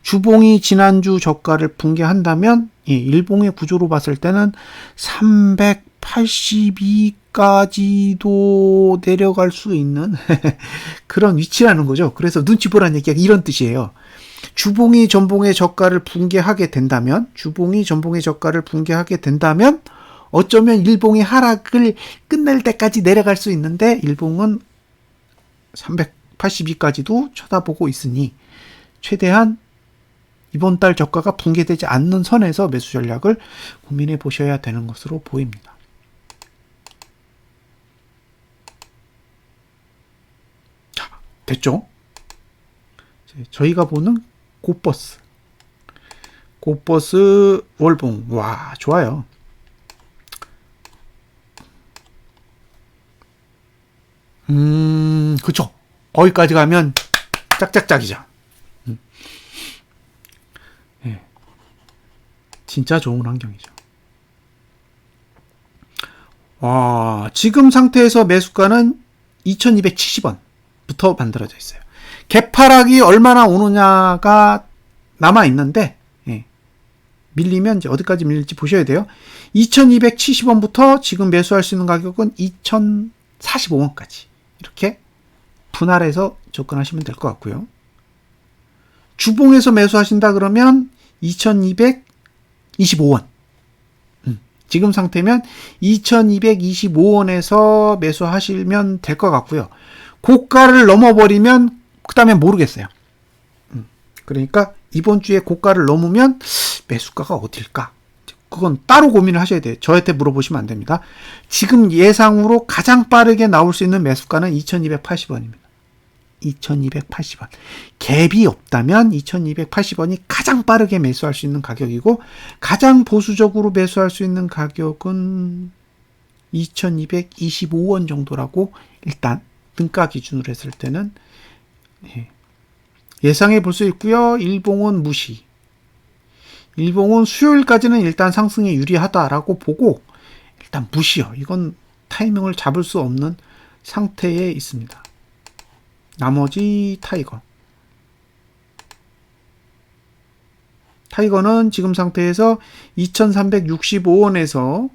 주봉이 지난주 저가를 붕괴한다면 일봉의 구조로 봤을 때는 382까지도 내려갈 수 있는 그런 위치라는 거죠. 그래서 눈치 보라는 얘기가 이런 뜻이에요. 주봉이 전봉의 저가를 붕괴하게 된다면 어쩌면 일봉이 하락을 끝낼 때까지 내려갈 수 있는데 일봉은 382까지도 쳐다보고 있으니 최대한 이번 달 저가가 붕괴되지 않는 선에서 매수 전략을 고민해 보셔야 되는 것으로 보입니다. 자, 됐죠? 저희가 보는 고버스 월봉. 와, 좋아요. 그쵸. 거기까지 가면 짝짝짝이죠. 네. 진짜 좋은 환경이죠. 와, 지금 상태에서 매수가는 2270원부터 만들어져 있어요. 개파락이 얼마나 오느냐가 남아 있는데, 예. 밀리면 이제 어디까지 밀릴지 보셔야 돼요. 2270원부터 지금 매수할 수 있는 가격은 2045원까지. 이렇게 분할해서 접근하시면 될 것 같고요. 주봉에서 매수하신다 그러면 2225원. 지금 상태면 2225원에서 매수하시면 될 것 같고요. 고가를 넘어버리면 그 다음에 모르겠어요. 그러니까 이번 주에 고가를 넘으면 매수가가 어딜까? 그건 따로 고민을 하셔야 돼요. 저한테 물어보시면 안 됩니다. 지금 예상으로 가장 빠르게 나올 수 있는 매수가는 2280원입니다. 2280원. 갭이 없다면 2280원이 가장 빠르게 매수할 수 있는 가격이고, 가장 보수적으로 매수할 수 있는 가격은 2225원 정도라고 일단 등가 기준으로 했을 때는 예상해 볼 수 있고요. 일봉은 무시. 일봉은 수요일까지는 일단 상승에 유리하다라고 보고 일단 무시요. 이건 타이밍을 잡을 수 없는 상태에 있습니다. 나머지 타이거는 지금 상태에서 2365원에서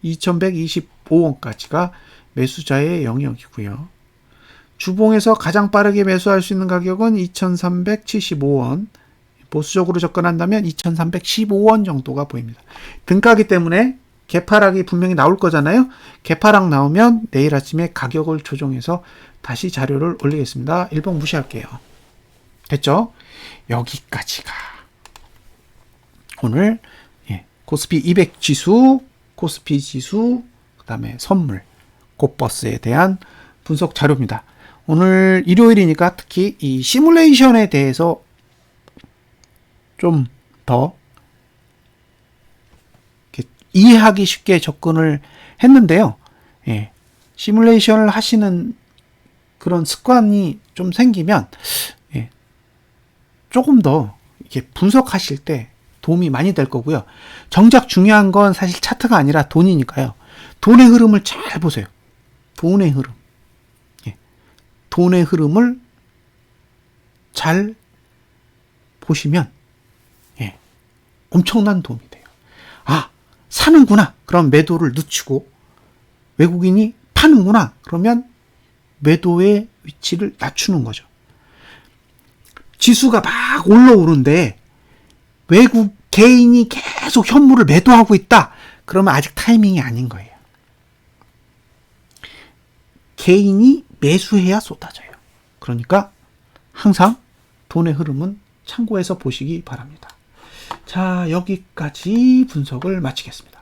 2125원까지가 매수자의 영역이고요. 주봉에서 가장 빠르게 매수할 수 있는 가격은 2375원, 보수적으로 접근한다면 2315원 정도가 보입니다. 등가기 때문에 개파락이 분명히 나올 거잖아요. 개파락 나오면 내일 아침에 가격을 조정해서 다시 자료를 올리겠습니다. 일봉 무시할게요. 됐죠? 여기까지가 오늘 코스피 200 지수, 코스피 지수, 그 다음에 선물, 고버스에 대한 분석 자료입니다. 오늘 일요일이니까 특히 이 시뮬레이션에 대해서 좀 더 이해하기 쉽게 접근을 했는데요. 시뮬레이션을 하시는 그런 습관이 좀 생기면 조금 더 이렇게 분석하실 때 도움이 많이 될 거고요. 정작 중요한 건 사실 차트가 아니라 돈이니까요. 돈의 흐름을 잘 보세요. 돈의 흐름. 돈의 흐름을 잘 보시면 엄청난 도움이 돼요. 아, 사는구나. 그럼 매도를 늦추고, 외국인이 파는구나. 그러면 매도의 위치를 낮추는 거죠. 지수가 막 올라오는데 외국 개인이 계속 현물을 매도하고 있다. 그러면 아직 타이밍이 아닌 거예요. 개인이 매수해야 쏟아져요. 그러니까 항상 돈의 흐름은 참고해서 보시기 바랍니다. 자, 여기까지 분석을 마치겠습니다.